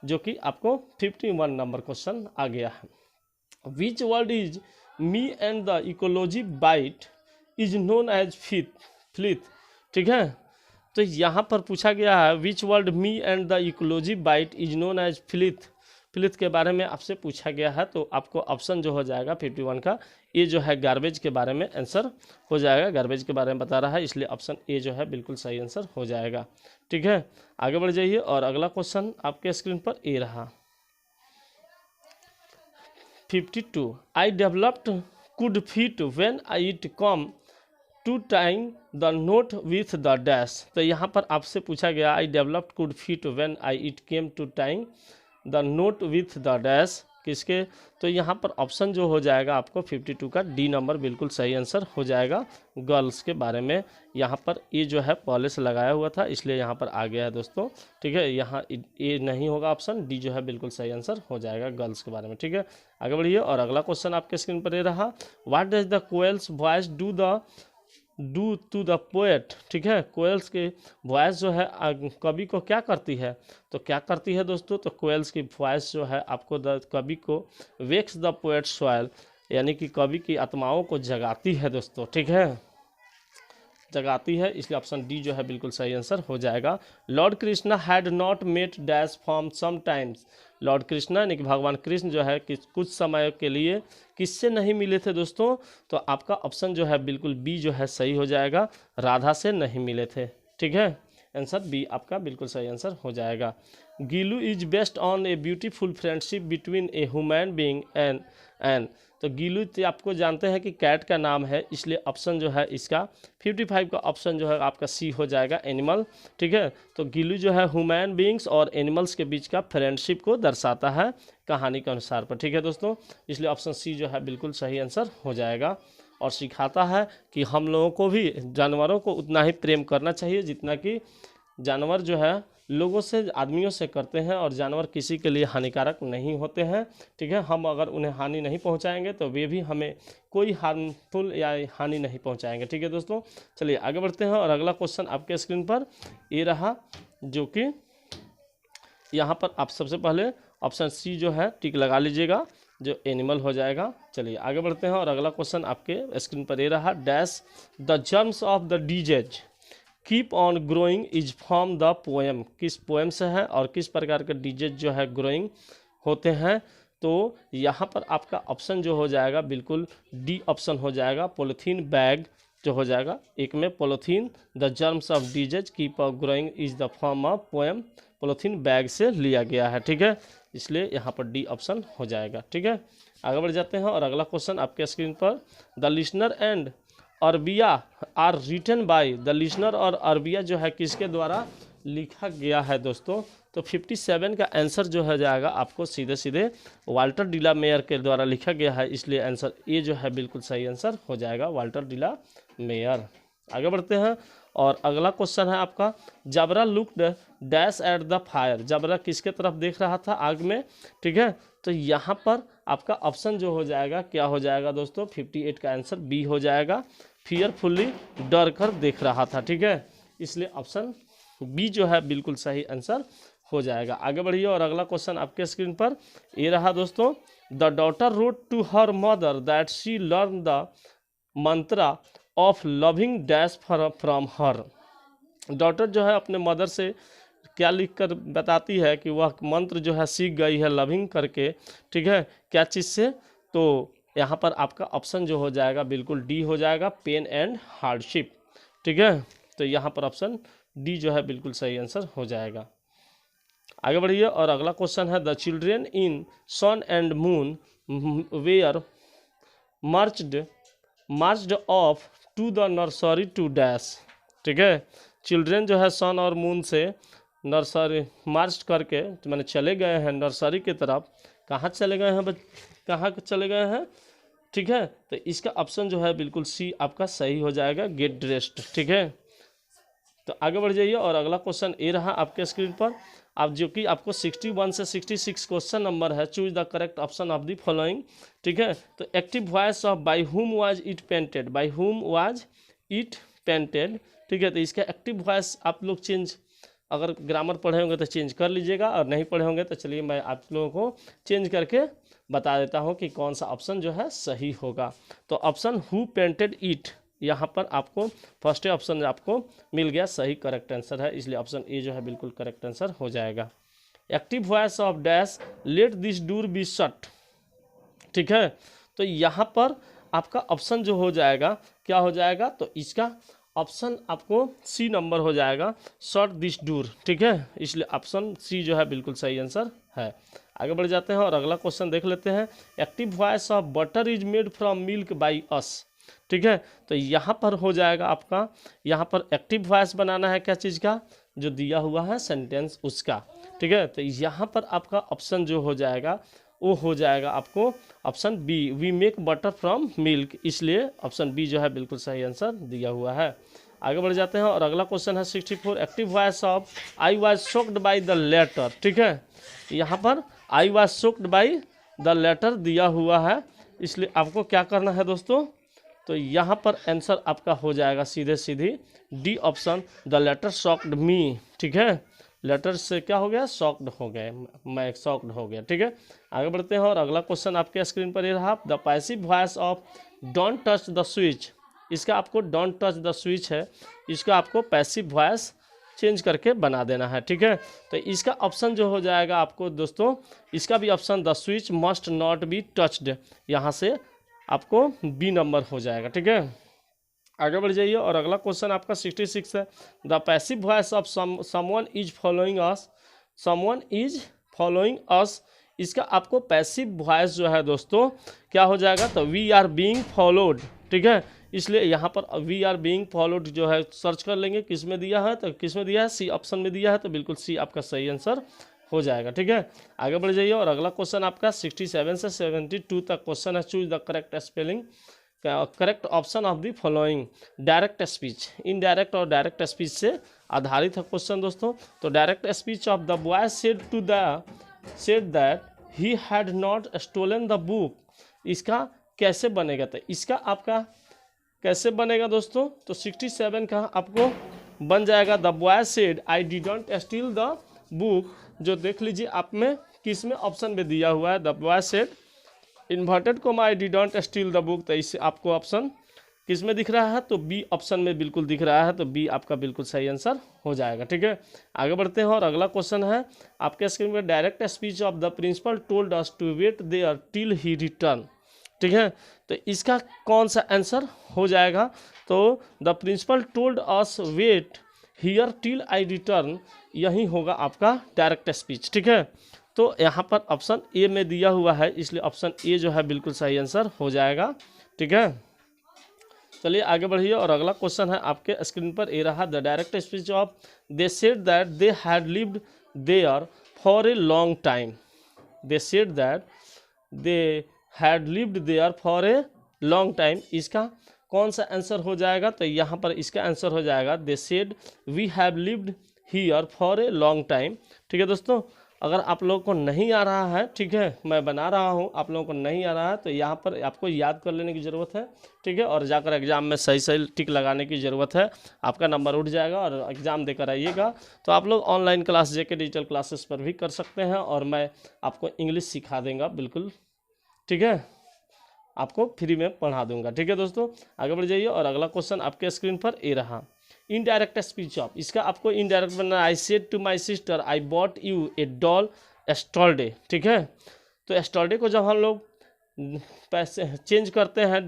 जो कि आपको 51 नंबर क्वेश्चन आ गया है। Which word is me and the ecology bite is known as filth. ठीक है, तो यहाँ पर पूछा गया है which word me and the ecology bite is known as filth. Filth के बारे में आपसे पूछा गया है, तो आपको ऑप्शन जो हो जाएगा 51 का ये जो है गार्बेज के बारे में आंसर हो जाएगा, गार्बेज के बारे में बता रहा है, इसलिए ऑप्शन ए जो है बिल्कुल सही आंसर हो जाएगा। ठीक है, आगे बढ़ जाइए और अगला क्वेश्चन आपके स्क्रीन पर ए रहा 52। I developed could fit when I it come to time the note with the dash. तो यहाँ पर आपसे पूछा गया I developed could fit when I it came to time the note with the dash. किसके, तो यहाँ पर ऑप्शन जो हो जाएगा आपको 52 का डी नंबर बिल्कुल सही आंसर हो जाएगा। गर्ल्स के बारे में यहाँ पर ए जो है पहले से लगाया हुआ था, इसलिए यहाँ पर आ गया है दोस्तों। ठीक है, यहाँ ए नहीं होगा, ऑप्शन डी जो है बिल्कुल सही आंसर हो जाएगा गर्ल्स के बारे में। ठीक है, आगे बढ़िए और अगला क्वेश्चन आपके स्क्रीन पर ये रहा, what does the koel's voice do to the poet. ठीक है, कोयल्स की वॉइस जो है कवि को क्या करती है, तो क्या करती है दोस्तों, तो कोयल्स की वॉइस जो है आपको कवि को वेक्स द पोएट सोल, यानी कि कवि की आत्माओं को जगाती है दोस्तों। ठीक है, जगाती है, इसलिए ऑप्शन डी जो है बिल्कुल सही आंसर हो जाएगा। Lord Krishna had not met dash from some times. Lord Krishna यानी कि भगवान कृष्ण जो है कि कुछ समय के लिए किससे नहीं मिले थे दोस्तों, तो आपका ऑप्शन जो है बिल्कुल बी जो है सही हो जाएगा, राधा से नहीं मिले थे। ठीक है, आंसर बी आपका बिल्कुल सही आंसर हो जाएगा। Gillu is based on a beautiful friendship between a human being and तो गीलू तो आपको जानते हैं कि कैट का नाम है, इसलिए ऑप्शन जो है इसका 55 का ऑप्शन जो है आपका सी हो जाएगा, एनिमल। ठीक है, तो गीलू जो है ह्यूमन बीइंग्स और एनिमल्स के बीच का फ्रेंडशिप को दर्शाता है कहानी के अनुसार पर। ठीक है दोस्तों, इसलिए ऑप्शन सी जो है बिल्कुल सही आंसर हो जाएगा और सिखाता है कि हम लोगों को भी जानवरों को उतना ही प्रेम करना चाहिए जितना कि जानवर जो है लोगों से, आदमियों से करते हैं, और जानवर किसी के लिए हानिकारक नहीं होते हैं। ठीक है, हम अगर उन्हें हानि नहीं पहुंचाएंगे तो वे भी हमें कोई हार्मफुल या हानि नहीं पहुंचाएंगे। ठीक है दोस्तों, चलिए आगे बढ़ते हैं और अगला क्वेश्चन आपके स्क्रीन पर ये रहा, जो कि यहाँ पर आप सबसे पहले ऑप्शन सी जो है टिक लगा लीजिएगा, जो एनिमल हो जाएगा। चलिए आगे बढ़ते हैं और अगला क्वेश्चन आपके स्क्रीन पर ये रहा, dash the germs of the डीजेज keep on growing is from the poem. किस पोएम से है और किस प्रकार के डीजेज जो है ग्रोइंग होते हैं, तो यहाँ पर आपका ऑप्शन जो हो जाएगा बिल्कुल डी ऑप्शन हो जाएगा, पॉलीथीन बैग जो हो जाएगा। एक में polythene the germs of डीजेज keep on growing is the form of poem, polythene bag से लिया गया है। ठीक है, इसलिए यहाँ पर डी ऑप्शन हो जाएगा। ठीक है, आगे बढ़ जाते हैं और अगला क्वेश्चन आपके स्क्रीन पर, the listener and Arabia are written by. The listener और अरबिया जो है किसके द्वारा लिखा गया है दोस्तों, तो 57 का आंसर जो है जाएगा आपको सीधे सीधे वाल्टर डिला मेयर के द्वारा लिखा गया है, इसलिए आंसर ए जो है बिल्कुल सही आंसर हो जाएगा, वाल्टर डिला मेयर। आगे बढ़ते हैं और अगला क्वेश्चन है आपका, Jabra looked dash at the fire. Jabra किसके तरफ देख रहा था, आग में। ठीक है, तो यहाँ पर आपका ऑप्शन जो हो जाएगा क्या हो जाएगा दोस्तों, 58 का आंसर बी हो जाएगा, फियरफुली डर कर देख रहा था। ठीक है, इसलिए ऑप्शन बी जो है बिल्कुल सही आंसर हो जाएगा। आगे बढ़िए और अगला क्वेश्चन आपके स्क्रीन पर ये रहा दोस्तों, the daughter wrote to her mother that she learn the mantra of loving dash from her. Daughter जो है अपने मदर से क्या लिख कर बताती है कि वह मंत्र जो है सीख गई है लविंग करके। ठीक है, क्या चीज़ से, तो यहाँ पर आपका ऑप्शन जो हो जाएगा बिल्कुल डी हो जाएगा, पेन एंड हार्डशिप। ठीक है, तो यहाँ पर ऑप्शन डी जो है बिल्कुल सही आंसर हो जाएगा। आगे बढ़िए और अगला क्वेश्चन है, the children in sun and moon were marched off to the nursery to dash. ठीक है, चिल्ड्रेन जो है सन और मून से नर्सरी मार्च करके मैंने चले गए हैं नर्सरी की तरफ। कहाँ चले गए हैं कहाँ चले गए हैं। ठीक है, तो इसका ऑप्शन जो है बिल्कुल सी आपका सही हो जाएगा, गेट ड्रेस्ड। ठीक है, तो आगे बढ़ जाइए और अगला क्वेश्चन ये रहा आपके स्क्रीन पर, आप जो कि आपको 61 से 66 क्वेश्चन नंबर है, choose the correct option of the following. ठीक है, तो active voice of by whom was it painted, by whom was it painted. ठीक है, तो इसका एक्टिव वॉइस आप लोग चेंज, अगर ग्रामर पढ़े होंगे तो चेंज कर लीजिएगा, और नहीं पढ़े होंगे तो चलिए मैं आप लोगों को चेंज करके बता देता हूँ कि कौन सा ऑप्शन जो है सही होगा। तो ऑप्शन हु पेंटेड इट, यहाँ पर आपको फर्स्ट ऑप्शन आपको मिल गया, सही करेक्ट आंसर है, इसलिए ऑप्शन ए जो है बिल्कुल करेक्ट आंसर हो जाएगा। Active voice of dash let this door be shut. ठीक है, तो यहाँ पर आपका ऑप्शन जो हो जाएगा क्या हो जाएगा, तो इसका ऑप्शन आपको सी नंबर हो जाएगा, शट दिस डोर। ठीक है, इसलिए ऑप्शन सी जो है बिल्कुल सही आंसर है। आगे बढ़ जाते हैं और अगला क्वेश्चन देख लेते हैं, active voice of butter is made from milk by us. ठीक है, तो यहाँ पर हो जाएगा आपका, यहाँ पर एक्टिव वॉइस बनाना है क्या चीज़ का, जो दिया हुआ है सेंटेंस उसका। ठीक है, तो यहाँ पर आपका ऑप्शन जो हो जाएगा वो हो जाएगा आपको option B, we make butter from milk, इसलिए ऑप्शन बी जो है बिल्कुल सही आंसर दिया हुआ है। आगे बढ़ जाते हैं और अगला क्वेश्चन है 64, active voice of I was shocked by the letter. ठीक है, यहाँ पर I was shocked by the letter दिया हुआ है, इसलिए आपको क्या करना है दोस्तों, तो यहाँ पर आंसर आपका हो जाएगा सीधे सीधी D option, the letter shocked me. ठीक है, लेटर से क्या हो गया, शॉक्ड हो गए, मैं शॉक्ड हो गया। ठीक है, आगे बढ़ते हैं और अगला क्वेश्चन आपके स्क्रीन पर ये रहा, the passive voice of don't touch the switch. इसका आपको डोंट टच द स्विच है, इसका आपको पैसिव वॉइस चेंज करके बना देना है। ठीक है, तो इसका ऑप्शन जो हो जाएगा आपको दोस्तों, इसका भी option the switch must not be touched, यहाँ से आपको बी नंबर हो जाएगा। ठीक है, आगे बढ़ जाइए और अगला क्वेश्चन आपका 66 है, the passive voice of someone is following us, someone is following us, इसका आपको पैसिव वॉइस जो है दोस्तों क्या हो जाएगा, तो वी आर बीइंग फॉलोड। ठीक है, इसलिए यहाँ पर वी आर बीइंग फॉलोड जो है सर्च कर लेंगे किस में दिया है, तो किस में दिया है, सी ऑप्शन में दिया है, तो बिल्कुल सी आपका सही आंसर हो जाएगा। ठीक है, आगे बढ़ जाइए और अगला क्वेश्चन आपका 67 से 72 तक क्वेश्चन है, choose the correct spelling, correct option of the following, direct speech, indirect और डायरेक्ट स्पीच से आधारित है क्वेश्चन दोस्तों। तो direct speech of the boy said that he had not stolen the book, इसका कैसे बनेगा, तो इसका आपका कैसे बनेगा दोस्तों, तो 67 का आपको बन जाएगा, the boy said I didn't steel the book, जो देख लीजिए आप में किस में ऑप्शन में दिया हुआ है, the boy said inverted coma I didn't steel the book, तो इससे आपको ऑप्शन किस में दिख रहा है, तो बी ऑप्शन में बिल्कुल दिख रहा है, तो बी आपका बिल्कुल सही आंसर हो जाएगा। ठीक है, आगे बढ़ते हैं और अगला क्वेश्चन है आपके स्क्रीन में, direct speech of the principal told us to wait there till he return. ठीक है, तो इसका कौन सा आंसर हो जाएगा, तो the principal told us wait here till I return, यही होगा आपका डायरेक्ट स्पीच। ठीक है, तो यहाँ पर ऑप्शन ए में दिया हुआ है, इसलिए ऑप्शन ए जो है बिल्कुल सही आंसर हो जाएगा। ठीक है, चलिए आगे बढ़िए और अगला क्वेश्चन है आपके स्क्रीन पर ए रहा, the direct speech of they said that they had lived there for a long time, they said that they had lived there for a long time, इसका कौन सा आंसर हो जाएगा, तो यहाँ पर इसका आंसर हो जाएगा, they said we have lived here for a long time. ठीक है दोस्तों, अगर आप लोगों को नहीं आ रहा है, ठीक है, मैं बना रहा हूँ, आप लोगों को नहीं आ रहा है, तो यहाँ पर आपको याद कर लेने की ज़रूरत है। ठीक है, और जाकर एग्ज़ाम में सही सही टिक लगाने की ज़रूरत है, आपका नंबर उठ जाएगा और एग्ज़ाम देकर आइएगा। तो आप लोग ऑनलाइन क्लास जेके डिजिटल क्लासेस पर भी कर सकते हैं, और मैं आपको इंग्लिश सिखा दूँगा बिल्कुल। ठीक है, आपको फ्री में पढ़ा दूंगा। ठीक है दोस्तों, आगे बढ़ जाइए और अगला क्वेश्चन आपके स्क्रीन पर ए रहा, इनडायरेक्ट स्पीच ऑफ, इसका आपको इनडायरेक्ट बनना, I said to my sister I bought you a doll yesterday. ठीक है, तो एस्टरडे को जब हम लोग पैसे चेंज करते हैं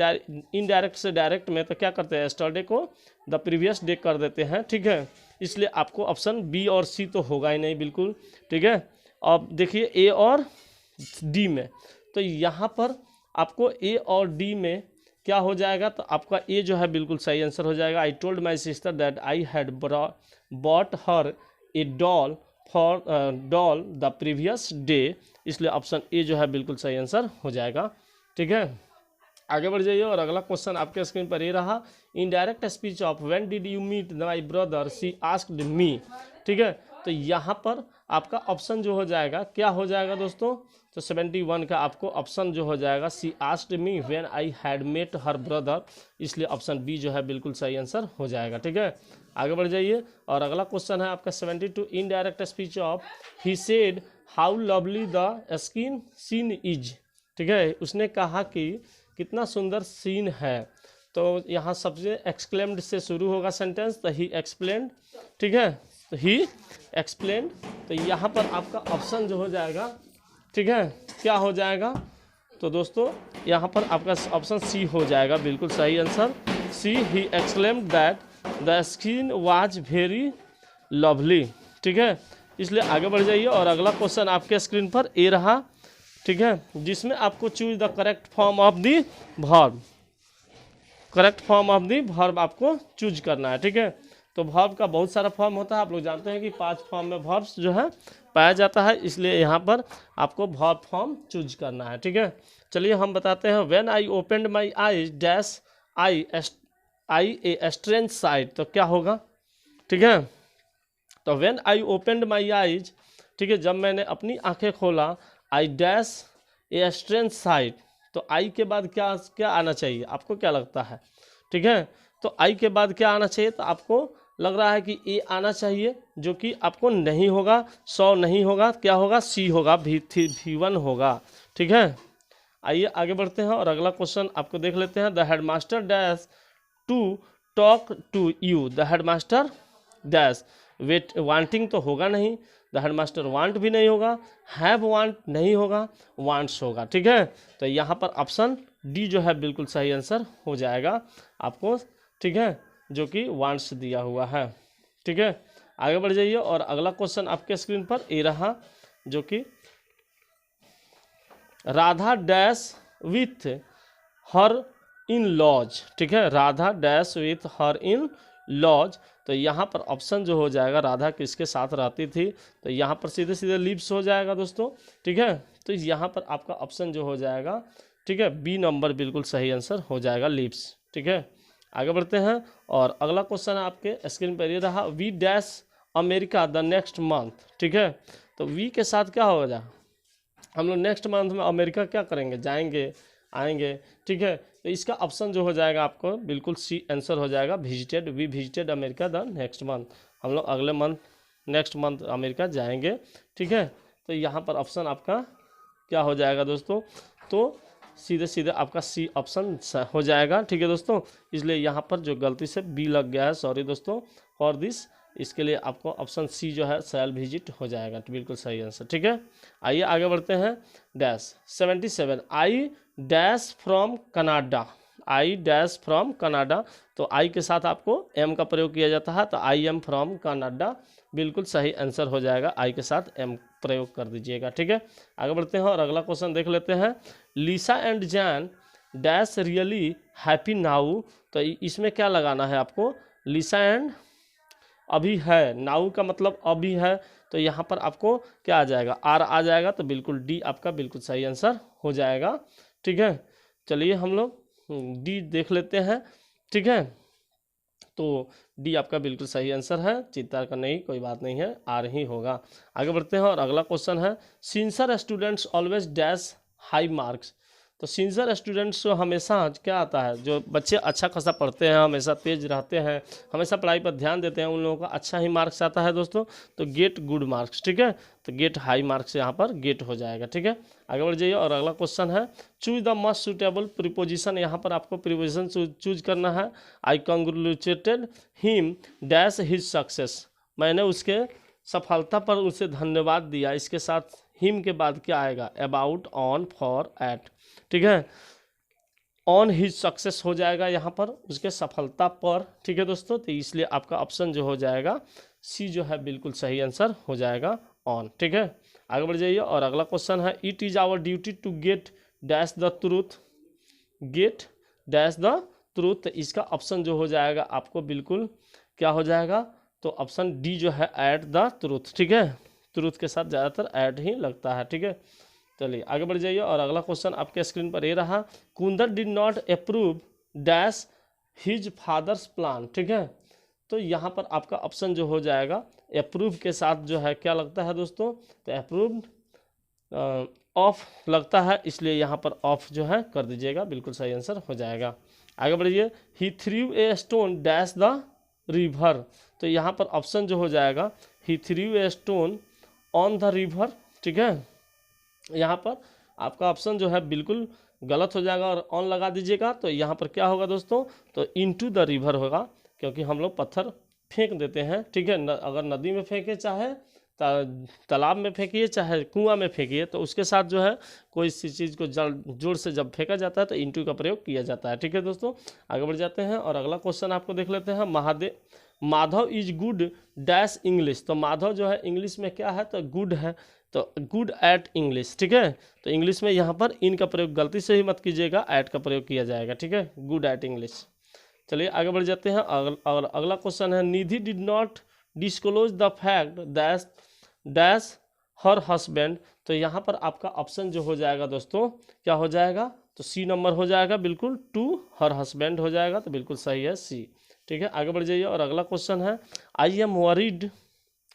इनडायरेक्ट से डायरेक्ट में, तो क्या करते हैं, एस्टरडे को द प्रीवियस डे कर देते हैं। ठीक है, इसलिए आपको ऑप्शन बी और सी तो होगा ही नहीं बिल्कुल। ठीक है, अब देखिए ए और डी में, तो यहाँ पर आपको ए और डी में क्या हो जाएगा, तो आपका ए जो है बिल्कुल सही आंसर हो जाएगा, I told my sister that I had bought her A doll for doll the previous day, इसलिए ऑप्शन ए जो है बिल्कुल सही आंसर हो जाएगा। ठीक है, आगे बढ़ जाइए और अगला क्वेश्चन आपके स्क्रीन पर ये रहा, indirect speech of when did you meet my brother she asked me. ठीक है, तो यहाँ पर आपका ऑप्शन जो हो जाएगा क्या हो जाएगा दोस्तों, तो 71 का आपको ऑप्शन जो हो जाएगा, she asked me when I had met her brother, इसलिए ऑप्शन बी जो है बिल्कुल सही आंसर हो जाएगा। ठीक है, आगे बढ़ जाइए और अगला क्वेश्चन है आपका 72, indirect speech of he said how lovely the skin scene is. ठीक है, उसने कहा कि कितना सुंदर सीन है, तो यहाँ सबसे एक्सक्लेम्ड से शुरू होगा सेंटेंस, तो ही एक्सप्लेन्ड। ठीक है, तो ही एक्सप्लेन्ड, तो यहाँ पर आपका ऑप्शन जो हो जाएगा, ठीक है, क्या हो जाएगा, तो दोस्तों यहाँ पर आपका ऑप्शन सी हो जाएगा बिल्कुल सही answer, C he exclaimed that the skin was very lovely. ठीक है, इसलिए आगे बढ़ जाइए और अगला क्वेश्चन आपके स्क्रीन पर ए रहा। ठीक है, जिसमें आपको choose the correct form of the verb, correct form of the verb आपको चूज करना है। ठीक है, तो वर्ब का बहुत सारा फॉर्म होता है, आप लोग जानते हैं कि 5 फॉर्म में वर्ब्स जो है पाया जाता है, इसलिए यहाँ पर आपको वर्ब फॉर्म चूज करना है। ठीक है, चलिए हम बताते हैं। When I opened my eyes dash I a strange site, तो क्या होगा? ठीक है, तो when I opened my eyes, ठीक है, जब मैंने अपनी आंखें खोला, I dash a strange site, तो आई के बाद क्या क्या आना चाहिए? आपको क्या लगता है? ठीक है, तो आई के बाद क्या आना चाहिए? तो आपको लग रहा है कि ए आना चाहिए, जो कि आपको नहीं होगा। 100 नहीं होगा, क्या होगा? सी होगा, V1 होगा। ठीक है, आइए आगे बढ़ते हैं और अगला क्वेश्चन आपको देख लेते हैं। The headmaster dash to talk to you, the headmaster dash, wait wanting तो होगा नहीं, द हेडमास्टर वांट भी नहीं होगा, हैव वांट नहीं होगा, वांट्स होगा। ठीक है, तो यहाँ पर ऑप्शन डी जो है बिल्कुल सही आंसर हो जाएगा आपको। ठीक है, जो कि वांट्स दिया हुआ है। ठीक है, आगे बढ़ जाइए और अगला क्वेश्चन आपके स्क्रीन पर ये रहा, जो कि Radha dash with her in laws. ठीक है, Radha dash with her in laws, तो यहाँ पर ऑप्शन जो हो जाएगा, राधा किसके साथ रहती थी, तो यहाँ पर सीधे सीधे लिप्स हो जाएगा दोस्तों। ठीक है, तो यहाँ पर आपका ऑप्शन जो हो जाएगा, ठीक है, बी नंबर बिल्कुल सही आंसर हो जाएगा, लिप्स। ठीक है, आगे बढ़ते हैं और अगला क्वेश्चन आपके स्क्रीन पर ये रहा। We dash America the next month. ठीक है, तो वी के साथ क्या होगा? हम लोग नेक्स्ट मंथ में अमेरिका क्या करेंगे? जाएंगे, आएंगे। ठीक है, तो इसका ऑप्शन जो हो जाएगा आपको बिल्कुल सी आंसर हो जाएगा, visited. We visited America the next month, हम लोग अगले मंथ नेक्स्ट मंथ अमेरिका जाएंगे। ठीक है, तो यहाँ पर ऑप्शन आपका क्या हो जाएगा दोस्तों? तो सीधे सीधे आपका सी ऑप्शन हो जाएगा। ठीक है दोस्तों, इसलिए यहाँ पर जो गलती से बी लग गया है, सॉरी दोस्तों फॉर दिस, इसके लिए आपको ऑप्शन सी जो है शैल विजिट हो जाएगा, बिल्कुल सही आंसर। ठीक है, आइए आगे बढ़ते हैं। Dash 77, I dash from Canada, I dash from Canada, तो आई के साथ आपको एम का प्रयोग किया जाता है, तो आई एम फ्रॉम कनाडा बिल्कुल सही आंसर हो जाएगा, आई के साथ एम प्रयोग कर दीजिएगा। ठीक है, आगे बढ़ते हैं और अगला क्वेश्चन देख लेते हैं। Lisa and Jane dash really happy now, तो इसमें क्या लगाना है आपको? लिसा एंड अभी है, नाउ का मतलब अभी है, तो यहाँ पर आपको क्या आ जाएगा? आर आ जाएगा, तो बिल्कुल डी आपका बिल्कुल सही आंसर हो जाएगा। ठीक है, चलिए हम लोग डी देख लेते हैं। ठीक है, तो डी आपका बिल्कुल सही आंसर है, चिंता का नहीं, कोई बात नहीं है, आर ही होगा। आगे बढ़ते हैं और अगला क्वेश्चन है। Sincere students always dash high marks, तो सिंसियर स्टूडेंट्स को हमेशा क्या आता है? जो बच्चे अच्छा खासा पढ़ते हैं, हमेशा तेज रहते हैं, हमेशा पढ़ाई पर ध्यान देते हैं, उन लोगों का अच्छा ही मार्क्स आता है दोस्तों, तो गेट गुड मार्क्स। ठीक है, तो गेट हाई मार्क्स यहाँ पर गेट हो जाएगा। ठीक है, आगे बढ़ जाइए और अगला क्वेश्चन है। Choose the most suitable preposition, यहाँ पर आपको प्रीपोजिशन चूज करना है। I congratulated him dash his success, मैंने उसके सफलता पर उसे धन्यवाद दिया, इसके साथ हिम के बाद क्या आएगा? About, on, for, at. ठीक है, ऑन हिज सक्सेस हो जाएगा यहाँ पर, उसके सफलता पर। ठीक है दोस्तों, तो इसलिए आपका ऑप्शन जो हो जाएगा सी जो है बिल्कुल सही आंसर हो जाएगा, ऑन। ठीक है, आगे बढ़ जाइए और अगला क्वेश्चन है। It is our duty to get dash the truth, get dash the truth, तो इसका ऑप्शन जो हो जाएगा आपको बिल्कुल क्या हो जाएगा? तो ऑप्शन डी जो है, एट द ट्रूथ। ठीक है, ट्रूथ के साथ ज़्यादातर ऐड ही लगता है। ठीक है, चलिए आगे बढ़ जाइए और अगला क्वेश्चन आपके स्क्रीन पर ये रहा। Kundan did not approve dash his father's plan. ठीक है, तो यहाँ पर आपका ऑप्शन जो हो जाएगा अप्रूव के साथ जो है क्या लगता है दोस्तों? तो अप्रूव्ड ऑफ लगता है, इसलिए यहाँ पर ऑफ जो है कर दीजिएगा, बिल्कुल सही आंसर हो जाएगा। आगे बढ़िए। He threw a stone dash the river, तो यहाँ पर ऑप्शन जो हो जाएगा he threw a stone on the river. ठीक है, यहाँ पर आपका ऑप्शन जो है बिल्कुल गलत हो जाएगा और ऑन लगा दीजिएगा, तो यहाँ पर क्या होगा दोस्तों? तो इनटू द रिवर होगा, क्योंकि हम लोग पत्थर फेंक देते हैं। ठीक है, अगर नदी में फेंके, चाहे तालाब में फेंकिए, चाहे कुआं में फेंकिए, तो उसके साथ जो है कोई सी चीज़ को जोर से जब फेंका जाता है तो इनटू का प्रयोग किया जाता है। ठीक है दोस्तों, आगे बढ़ जाते हैं और अगला क्वेश्चन आपको देख लेते हैं। Madhav is good dash English, तो माधव जो है इंग्लिश में क्या है? तो गुड है, तो गुड एट इंग्लिश। ठीक है, तो इंग्लिश में यहाँ पर इन का प्रयोग गलती से ही मत कीजिएगा, एट का प्रयोग किया जाएगा। ठीक है, गुड एट इंग्लिश। चलिए आगे बढ़ जाते हैं और अगला क्वेश्चन है। Nidhi did not disclose the fact dash her husband, तो यहाँ पर आपका ऑप्शन जो हो जाएगा दोस्तों क्या हो जाएगा, तो सी नंबर हो जाएगा बिल्कुल, टू हर हस्बैंड हो जाएगा, तो बिल्कुल सही है सी। ठीक है, आगे बढ़ जाइए और अगला क्वेश्चन है, I am worried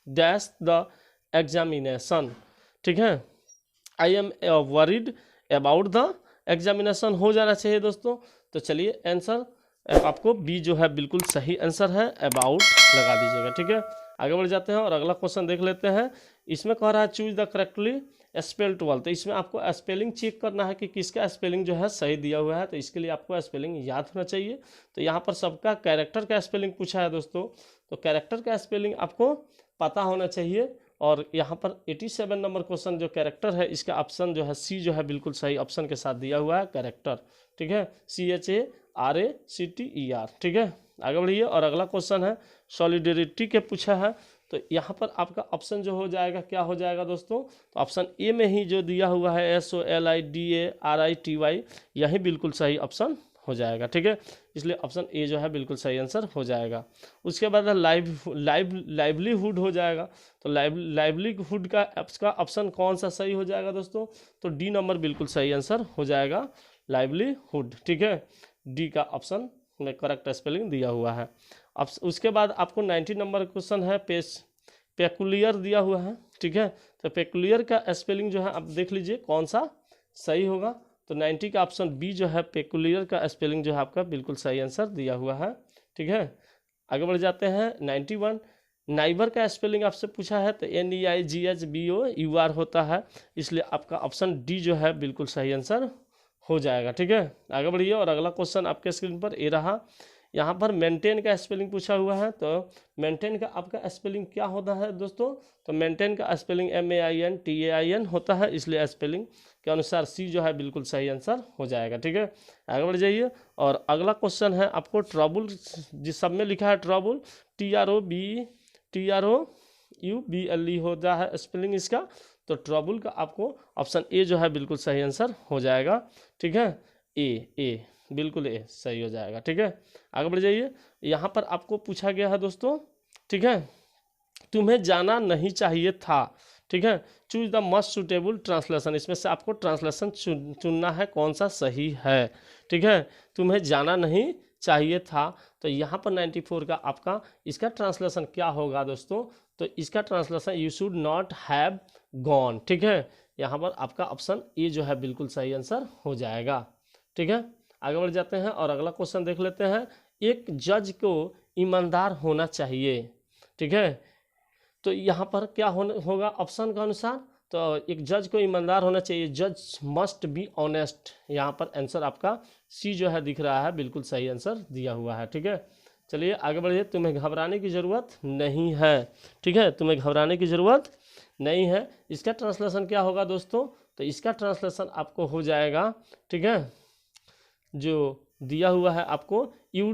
dash the examination. ठीक है, I am worried about the examination हो जाना चाहिए दोस्तों। तो चलिए आंसर आपको बी जो है बिल्कुल सही आंसर है, अबाउट लगा दीजिएगा। ठीक है, आगे बढ़ जाते हैं और अगला क्वेश्चन देख लेते हैं। इसमें कह रहा है चूज द करेक्टली स्पेल 12, तो इसमें आपको स्पेलिंग चेक करना है कि किसका स्पेलिंग जो है सही दिया हुआ है, तो इसके लिए आपको स्पेलिंग याद होना चाहिए। तो यहाँ पर सबका कैरेक्टर का स्पेलिंग पूछा है दोस्तों, तो कैरेक्टर का स्पेलिंग आपको पता होना चाहिए। और यहाँ पर 87 नंबर क्वेश्चन जो कैरेक्टर है, इसका ऑप्शन जो है सी जो है बिल्कुल सही ऑप्शन के साथ दिया हुआ है, कैरेक्टर। ठीक है, CHARACTER। ठीक है, आगे बढ़िए और अगला क्वेश्चन है सॉलिडेरिटी के पूछा है, तो यहाँ पर आपका ऑप्शन जो हो जाएगा क्या हो जाएगा दोस्तों, तो ऑप्शन ए में ही जो दिया हुआ है SOLIDARITY, यही बिल्कुल सही ऑप्शन हो जाएगा। ठीक है, इसलिए ऑप्शन ए जो है बिल्कुल सही आंसर हो जाएगा। उसके बाद लाइवलीहुड हो जाएगा, तो लाइवलीहुड का ऑप्शन कौन सा सही हो जाएगा दोस्तों, तो डी नंबर बिल्कुल सही आंसर हो जाएगा, लाइवलीहुड। ठीक है, डी का ऑप्शन में करेक्ट स्पेलिंग दिया हुआ है। अब उसके बाद आपको 90 नंबर क्वेश्चन है, पेकुलियर दिया हुआ है। ठीक है, तो पेकुलियर का स्पेलिंग जो है आप देख लीजिए कौन सा सही होगा, तो 90 का ऑप्शन बी जो है पेकुलियर का स्पेलिंग जो है आपका बिल्कुल सही आंसर दिया हुआ है। ठीक है, आगे बढ़ जाते हैं 91, नाइबर का स्पेलिंग आपसे पूछा है, तो NEIGHBOUR होता है, इसलिए आपका ऑप्शन डी जो है बिल्कुल सही आंसर हो जाएगा। ठीक है, आगे बढ़िए और अगला क्वेश्चन आपके स्क्रीन पर ए रहा, यहाँ पर मेंटेन का स्पेलिंग पूछा हुआ है, तो मेंटेन का आपका स्पेलिंग क्या होता है दोस्तों, तो मेंटेन का स्पेलिंग MAINTAIN होता है, इसलिए स्पेलिंग के अनुसार सी जो है बिल्कुल सही आंसर हो जाएगा। ठीक है, आगे बढ़ जाइए और अगला क्वेश्चन है आपको ट्रबल, जिस सब में लिखा है ट्रबल, TROUBLE होता है स्पेलिंग इसका, तो ट्रबल का आपको ऑप्शन ए जो है बिल्कुल सही आंसर हो जाएगा। ठीक है, ए बिल्कुल ए सही हो जाएगा। ठीक है, आगे बढ़ जाइए, यहाँ पर आपको पूछा गया है दोस्तों, ठीक है, तुम्हें जाना नहीं चाहिए था। ठीक है, choose the must suitable translation, इसमें से आपको ट्रांसलेशन चुनना है कौन सा सही है। ठीक है, तुम्हें जाना नहीं चाहिए था, तो यहाँ पर 94 का आपका इसका ट्रांसलेशन क्या होगा दोस्तों, तो इसका translation you should not have gone. ठीक है, यहाँ पर आपका ऑप्शन ए जो है बिल्कुल सही आंसर हो जाएगा। ठीक है, आगे बढ़ जाते हैं और अगला क्वेश्चन देख लेते हैं, एक जज को ईमानदार होना चाहिए। ठीक है, तो यहाँ पर क्या होगा ऑप्शन के अनुसार, तो एक जज को ईमानदार होना चाहिए, जज मस्ट बी ऑनेस्ट, यहाँ पर आंसर आपका सी जो है दिख रहा है, बिल्कुल सही आंसर दिया हुआ है। ठीक है, चलिए आगे बढ़िए, तुम्हें घबराने की ज़रूरत नहीं है। ठीक है, तुम्हें घबराने की ज़रूरत नहीं है, इसका ट्रांसलेशन क्या होगा दोस्तों, तो इसका ट्रांसलेशन आपको हो जाएगा, ठीक है, जो दिया हुआ है आपको, यू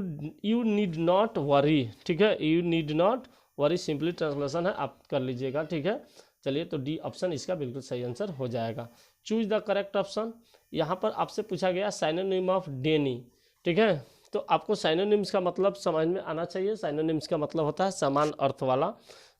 नीड नॉट वरी। ठीक है, you need not worry simply translation है, आप कर लीजिएगा। ठीक है, चलिए तो डी ऑप्शन इसका बिल्कुल सही आंसर हो जाएगा। चूज द करेक्ट ऑप्शन, यहाँ पर आपसे पूछा गया साइनोनिम ऑफ डेनी। ठीक है, तो आपको साइनोनिम्स का मतलब समझ में आना चाहिए, साइनोनिम्स का मतलब होता है समान अर्थ वाला।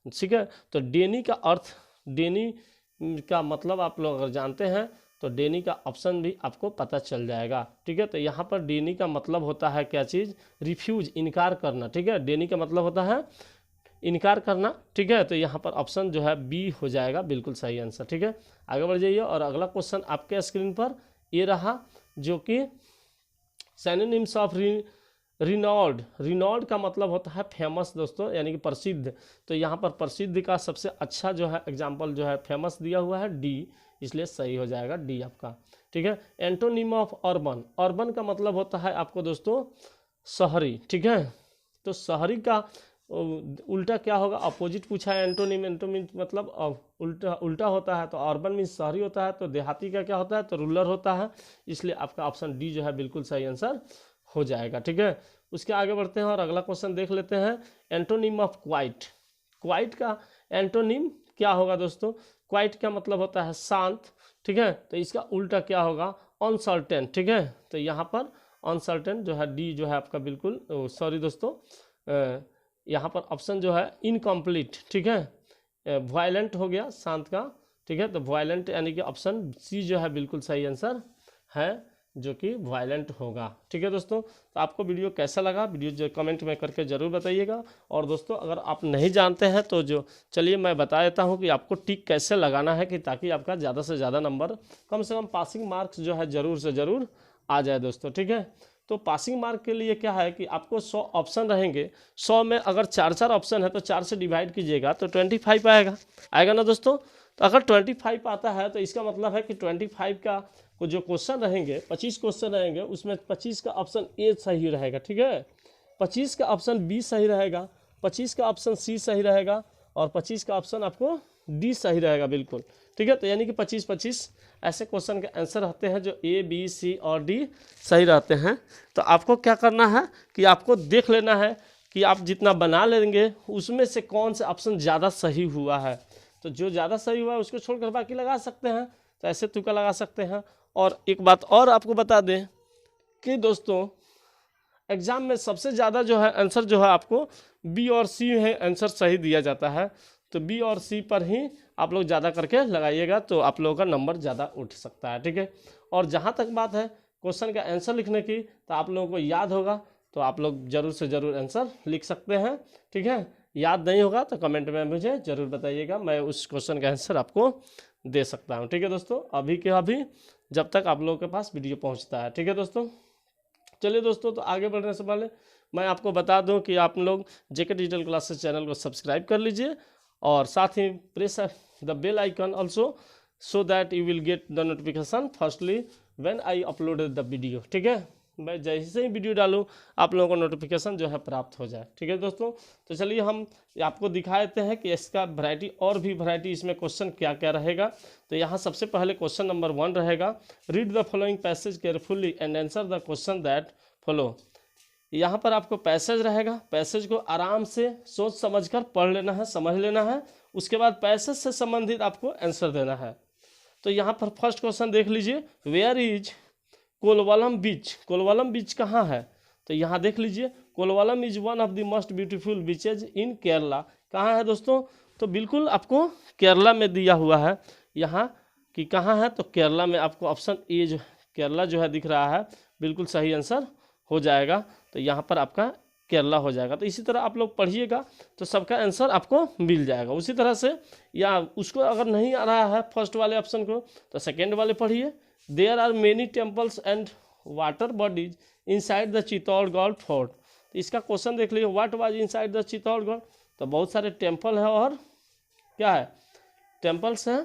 ठीक है, तो डेनी का अर्थ, डेनी का मतलब आप लोग अगर जानते हैं तो डेनी का ऑप्शन भी आपको पता चल जाएगा। ठीक है, तो यहाँ पर डेनी का मतलब होता है क्या चीज़, रिफ्यूज, इनकार करना। ठीक है, डेनी का मतलब होता है इनकार करना। ठीक है, तो यहाँ पर ऑप्शन जो है बी हो जाएगा बिल्कुल सही आंसर। ठीक है, आगे बढ़ जाइए और अगला क्वेश्चन आपके स्क्रीन पर ये रहा, जो कि सिनोनिम्स ऑफ रिनॉल्ड, रिनॉल्ड का मतलब होता है फेमस दोस्तों, यानी कि प्रसिद्ध। तो यहाँ पर प्रसिद्ध का सबसे अच्छा जो है एग्जाम्पल जो है फेमस दिया हुआ है डी, इसलिए सही हो जाएगा डी आपका। ठीक है, एंटोनिम ऑफ अर्बन, अर्बन का मतलब होता है आपको दोस्तों शहरी। ठीक है, तो शहरी का उल्टा क्या होगा, अपोजिट पूछा है एंटोनिम, एंटोनिम मतलब उल्टा होता है, तो अर्बन मीन शहरी होता है, तो देहाती का क्या होता है, तो रूरल होता है, इसलिए आपका ऑप्शन डी जो है बिल्कुल सही आंसर हो जाएगा। ठीक है, उसके आगे बढ़ते हैं और अगला क्वेश्चन देख लेते हैं, एंटोनिम ऑफ क्वाइट, क्वाइट का एंटोनिम क्या होगा दोस्तों, क्वाइट का मतलब होता है शांत। ठीक है, तो इसका उल्टा क्या होगा, अनसर्टेन। ठीक है, तो यहाँ पर अनसर्टेन जो है डी जो है आपका बिल्कुल, सॉरी दोस्तों, यहाँ पर ऑप्शन जो है इनकम्प्लीट। ठीक है, वायलेंट हो गया शांत का, ठीक है। तो वायलेंट यानी कि ऑप्शन सी जो है बिल्कुल सही आंसर है, जो कि वायलेंट होगा। ठीक है दोस्तों, तो आपको वीडियो कैसा लगा, वीडियो जो कमेंट में करके ज़रूर बताइएगा। और दोस्तों अगर आप नहीं जानते हैं तो जो चलिए मैं बता देता हूं कि आपको टिक कैसे लगाना है, कि ताकि आपका ज़्यादा से ज़्यादा नंबर, कम से कम पासिंग मार्क्स जो है ज़रूर से ज़रूर आ जाए दोस्तों। ठीक है, तो पासिंग मार्क के लिए क्या है कि आपको 100 ऑप्शन रहेंगे, 100 में अगर 4 ऑप्शन है तो 4 से डिवाइड कीजिएगा तो 25 आएगा ना दोस्तों। तो अगर 25 आता है तो इसका मतलब है कि 25 का को जो क्वेश्चन रहेंगे, 25 क्वेश्चन रहेंगे, उसमें 25 का ऑप्शन ए सही रहेगा। ठीक है, 25 का ऑप्शन बी सही रहेगा, 25 का ऑप्शन सी सही रहेगा, और 25 का ऑप्शन आपको डी सही रहेगा बिल्कुल। ठीक है, तो यानी कि 25-25 ऐसे क्वेश्चन के आंसर रहते हैं जो ए बी सी और डी सही रहते हैं। तो आपको क्या करना है कि आपको देख लेना है कि आप जितना बना लेंगे उसमें से कौन सा ऑप्शन ज़्यादा सही हुआ है। तो जो ज़्यादा सही हुआ है उसको छोड़कर बाकी लगा सकते हैं, तो ऐसे तुक्का लगा सकते हैं। और एक बात और आपको बता दें कि दोस्तों एग्जाम में सबसे ज़्यादा जो है आंसर जो है आपको बी और सी है आंसर सही दिया जाता है। तो बी और सी पर ही आप लोग ज़्यादा करके लगाइएगा तो आप लोगों का नंबर ज़्यादा उठ सकता है। ठीक है, और जहाँ तक बात है क्वेश्चन का आंसर लिखने की, तो आप लोगों को याद होगा तो आप लोग ज़रूर से ज़रूर आंसर लिख सकते हैं। ठीक है, याद नहीं होगा तो कमेंट में मुझे ज़रूर बताइएगा, मैं उस क्वेश्चन का आंसर आपको दे सकता हूँ। ठीक है दोस्तों, अभी के अभी जब तक आप लोगों के पास वीडियो पहुँचता है। ठीक है दोस्तों, चलिए दोस्तों, तो आगे बढ़ने से पहले मैं आपको बता दूं कि आप लोग जेके डिजिटल क्लासेस चैनल को सब्सक्राइब कर लीजिए, और साथ ही press the bell icon also, so that you will get the notification firstly when I upload the video. ठीक है, मैं जैसे ही वीडियो डालूं आप लोगों को नोटिफिकेशन जो है प्राप्त हो जाए। ठीक है दोस्तों, तो चलिए हम आपको दिखा देते हैं कि इसका वैरायटी, और भी वैरायटी इसमें क्वेश्चन क्या क्या रहेगा। तो यहाँ सबसे पहले क्वेश्चन नंबर 1 रहेगा, read the following passage carefully and answer the question that follow. यहाँ पर आपको पैसेज रहेगा, पैसेज को आराम से सोच समझकर पढ़ लेना है, समझ लेना है, उसके बाद पैसेज से संबंधित आपको आंसर देना है। तो यहाँ पर फर्स्ट क्वेश्चन देख लीजिए, वेयर इज कोलवालम बीच। कोलवालम बीच कहाँ है, तो यहाँ देख लीजिए, Kovalam is one of the most beautiful beaches in Kerala. कहाँ है दोस्तों, तो बिल्कुल आपको केरला में दिया हुआ है यहाँ कि कहाँ है, तो केरला में आपको ऑप्शन ए जो केरला जो है दिख रहा है, बिल्कुल सही आंसर हो जाएगा। तो यहाँ पर आपका केरला हो जाएगा। तो इसी तरह आप लोग पढ़िएगा तो सबका आंसर आपको मिल जाएगा। उसी तरह से, या उसको अगर नहीं आ रहा है फर्स्ट वाले ऑप्शन को, तो सेकेंड वाले पढ़िए, there are many temples and water bodies inside the Chittorgarh fort. तो इसका क्वेश्चन देख लीजिए, what was inside the Chittorgarh. तो बहुत सारे टेम्पल है और क्या है, टेम्पल्स हैं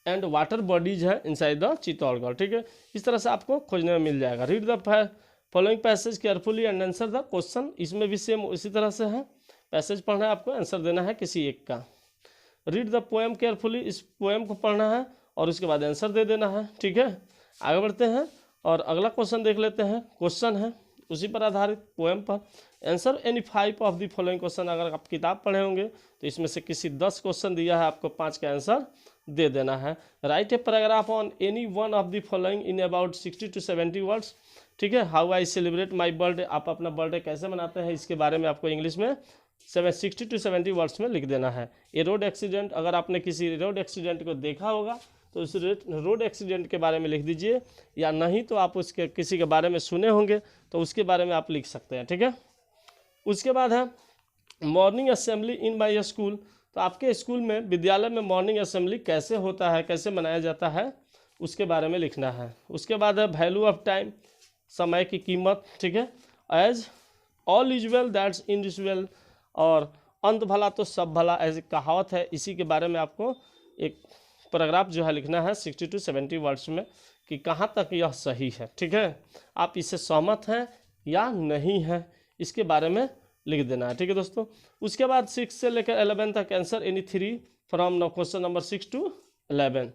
एंड वाटर बॉडीज है इनसाइड द चित्तौड़गढ़। ठीक है, इस तरह से आपको खोजने में मिल जाएगा। Read the following passage carefully and answer the question. इसमें भी सेम इसी तरह से है, पैसेज पढ़ना है आपको, आंसर देना है किसी एक का। रीड द पोएम केयरफुली, इस पोएम को पढ़ना है और उसके बाद आंसर दे देना है। ठीक है, आगे बढ़ते हैं और अगला क्वेश्चन देख लेते हैं। क्वेश्चन है उसी पर आधारित, पोएम पर। Answer any 5 of the following question. अगर आप किताब पढ़े होंगे तो इसमें से किसी 10 क्वेश्चन दिया है, आपको 5 का आंसर दे देना है। Right a paragraph on any one of the following in about 60 to 70 words. ठीक है, how I celebrate my birthday, आप अपना बर्थडे कैसे मनाते हैं, इसके बारे में आपको इंग्लिश में 60 to 70 वर्ड्स में लिख देना है। ए रोड एक्सीडेंट, अगर आपने किसी रोड एक्सीडेंट को देखा होगा तो उस रोड एक्सीडेंट के बारे में लिख दीजिए, या नहीं तो आप उसके किसी के बारे में सुने होंगे तो उसके बारे में आप लिख सकते हैं। ठीक है, उसके बाद है morning assembly in my school. तो आपके स्कूल में, विद्यालय में मॉर्निंग असेंबली कैसे होता है, कैसे मनाया जाता है, उसके बारे में लिखना है। उसके बाद है वैल्यू ऑफ टाइम, समय की कीमत। ठीक है, as all is well that's in is well, और अंत भला तो सब भला, ऐसी कहावत है, इसी के बारे में आपको एक पैराग्राफ जो है लिखना है 60 to 70 वर्ड्स में, कि कहाँ तक यह सही है। ठीक है, आप इससे सहमत हैं या नहीं हैं, इसके बारे में लिख देना है। ठीक है दोस्तों, उसके बाद 6 से लेकर 11 तक answer any 3 from question number 6 to 11।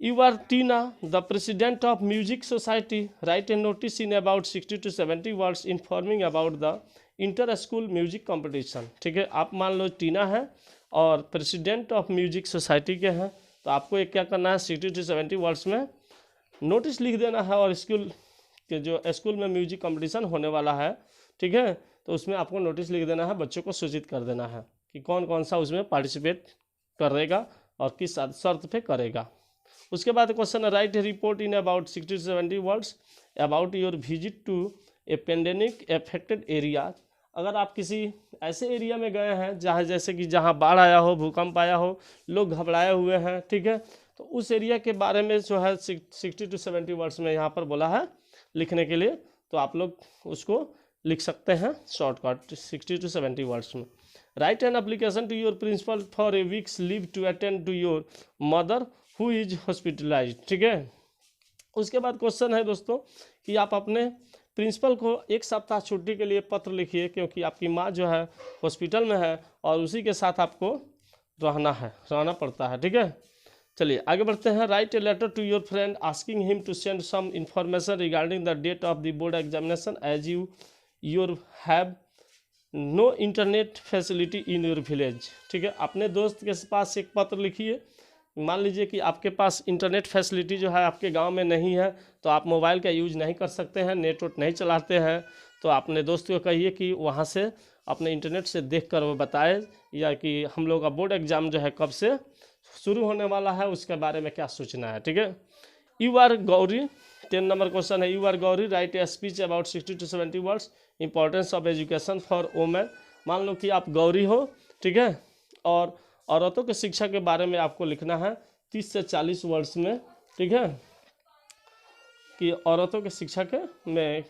You are Tina the president of music society, write a notice in about 60 to 70 words informing about the inter school music competition. ठीक है, आप मान लो टीना है और प्रेसिडेंट ऑफ म्यूजिक सोसाइटी के हैं, तो आपको एक क्या करना है, 60 to 70 वर्ड्स में नोटिस लिख देना है, और स्कूल के जो स्कूल में म्यूजिक कंपटीशन होने वाला है, ठीक है, तो उसमें आपको नोटिस लिख देना है, बच्चों को सूचित कर देना है कि कौन कौन सा उसमें पार्टिसिपेट करेगा और किस शर्त पे करेगा। उसके बाद क्वेश्चन है write report in about 60 to 70 words about your visit to a pandemic affected area. अगर आप किसी ऐसे एरिया में गए हैं जहाँ जैसे कि जहाँ बाढ़ आया हो, भूकंप आया हो, लोग घबराए हुए हैं, ठीक है, तो उस एरिया के बारे में जो है 60 to 70 वर्ड्स में यहाँ पर बोला है लिखने के लिए, तो आप लोग उसको लिख सकते हैं शॉर्टकट 60 to 70 वर्ड्स में। Write an application to your principal for a week's leave to attend to your mother who is hospitalised, ठीक है। उसके बाद क्वेश्चन है दोस्तों कि आप अपने प्रिंसिपल को 1 सप्ताह छुट्टी के लिए पत्र लिखिए, क्योंकि आपकी माँ जो है हॉस्पिटल में है और उसी के साथ आपको रहना पड़ता है, ठीक है। चलिए आगे बढ़ते हैं। Write a letter to your friend asking him to send some information regarding the date of the board examination as your have no internet facility in your village, ठीक है। अपने दोस्त के पास एक पत्र लिखिए। मान लीजिए कि आपके पास इंटरनेट फैसिलिटी जो है आपके गांव में नहीं है, तो आप मोबाइल का यूज नहीं कर सकते हैं, नेटवर्क नहीं चलाते हैं, तो अपने दोस्त को कहिए कि वहां से अपने इंटरनेट से देख कर वो बताए, या कि हम लोग का बोर्ड एग्जाम जो है कब से शुरू होने वाला है उसके बारे में क्या सोचना है, ठीक है। You are Gauri, 10 number question है। You are Gauri write a speech about 60 to 70 words importance of education for women. मान लो कि आप गौरी हो, ठीक है, और औरतों की शिक्षा के बारे में आपको लिखना है 30 से 40 वर्ड्स में, ठीक है, कि औरतों की शिक्षा के में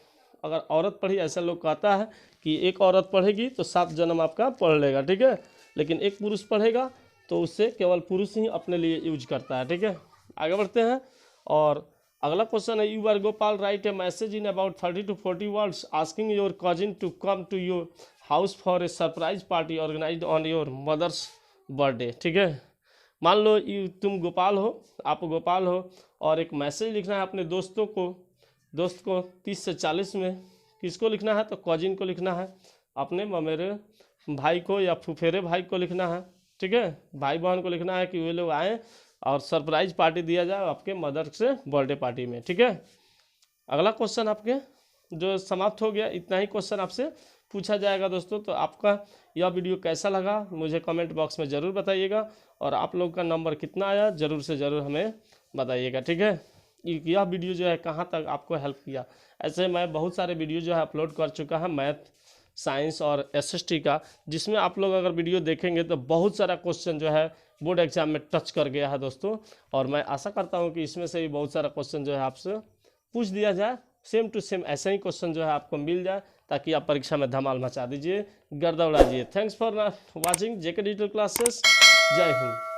अगर औरत पढ़ी, ऐसा लोग कहता है कि एक औरत पढ़ेगी तो 7 जन्म आपका पढ़ लेगा, ठीक है, लेकिन एक पुरुष पढ़ेगा तो उससे केवल पुरुष ही अपने लिए यूज करता है, ठीक है। आगे बढ़ते हैं और अगला क्वेश्चन है। You are Gopal write a message in about 30 to 40 words asking your cousin to come to your house for a surprise party organised on your mother's birthday, ठीक है। मान लो तुम गोपाल हो, आप गोपाल हो और एक मैसेज लिखना है अपने दोस्त को 30 से 40 में। किसको लिखना है? तो कजिन को लिखना है, अपने मेरे भाई को या फुफेरे भाई को लिखना है, ठीक है, भाई बहन को लिखना है कि वे लोग आए और सरप्राइज पार्टी दिया जाए आपके मदर से बर्थडे पार्टी में, ठीक है। अगला क्वेश्चन आपके जो समाप्त हो गया, इतना ही क्वेश्चन आपसे पूछा जाएगा दोस्तों। तो आपका यह वीडियो कैसा लगा मुझे कमेंट बॉक्स में ज़रूर बताइएगा, और आप लोग का नंबर कितना आया ज़रूर से ज़रूर हमें बताइएगा, ठीक है। यह वीडियो जो है कहाँ तक आपको हेल्प किया, ऐसे मैं बहुत सारे वीडियो जो है अपलोड कर चुका है मैथ, साइंस और एसएसटी का, जिसमें आप लोग अगर वीडियो देखेंगे तो बहुत सारा क्वेश्चन जो है बोर्ड एग्जाम में टच कर गया है दोस्तों। और मैं आशा करता हूँ कि इसमें से भी बहुत सारा क्वेश्चन जो है आपसे पूछ दिया जाए, सेम टू सेम ऐसे ही क्वेश्चन जो है आपको मिल जाए, ताकि आप परीक्षा में धमाल मचा दीजिए, गर्दा उड़ा दीजिए। Thanks for watching JK digital classes. जय हिंद।